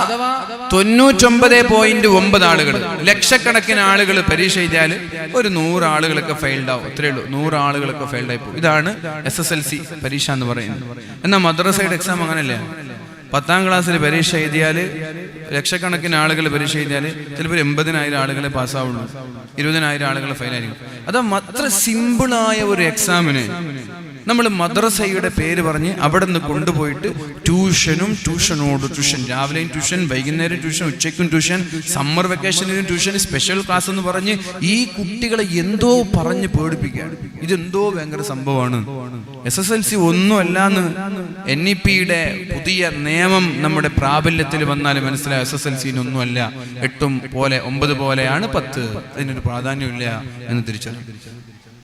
Speaker 1: 99.9 ആളുകൾ, ലക്ഷക്കണക്കിന് ആളുകൾ പരീക്ഷ എഴുതിയാൽ ഒരു 100 ആളുകളൊക്കെ ഫെയിൽഡ് ആവും. അത്രേ ഉള്ളൂ, 100 ആളുകളൊക്കെ ഫെയിൽഡ് ആയി പോകും. ഇതാണ് SSLC പരീക്ഷ എന്ന് പറയുന്നത്. എന്നാൽ മദ്രസയുടെ എക്സാം അങ്ങനല്ല. 10ാം ക്ലാസ്സിൽ പരീക്ഷ എഴുതിയാൽ ലക്ഷക്കണക്കിന് ആളുകൾ പരീക്ഷ എഴുതിയാൽ ചിലപ്പോൾ 80,000 ആളുകളെ പാസ്സാവുള്ളൂ, 20,000 ആളുകൾ ഫെയിലായിരിക്കും. അത് അത്ര സിമ്പിളായ ഒരു എക്സാമിന് നമ്മൾ മദ്രസയുടെ പേര് പറഞ്ഞ് അവിടെ നിന്ന് കൊണ്ടുപോയിട്ട് ട്യൂഷനോട് ട്യൂഷൻ, രാവിലെയും ട്യൂഷൻ, വൈകുന്നേരം ട്യൂഷൻ, ഉച്ചയ്ക്കും ട്യൂഷൻ, സമ്മർ വെക്കേഷനിലും ട്യൂഷൻ, സ്പെഷ്യൽ ക്ലാസ് എന്ന് പറഞ്ഞ് ഈ കുട്ടികളെ എന്തോ പറഞ്ഞ് പേടിപ്പിക്കുകയാണ്. ഇതെന്തോ ഭയങ്കര സംഭവമാണ്. SSLC ഒന്നുമല്ലാന്ന് NEP-യുടെ പുതിയ നിയമം നമ്മുടെ പ്രാബല്യത്തിൽ വന്നാൽ മനസ്സിലായ SSLC-നൊന്നുമല്ല. 8 പോലെ 9 പോലെയാണ് 10. അതിനൊരു പ്രാധാന്യമില്ല എന്ന് തിരിച്ചറിയും.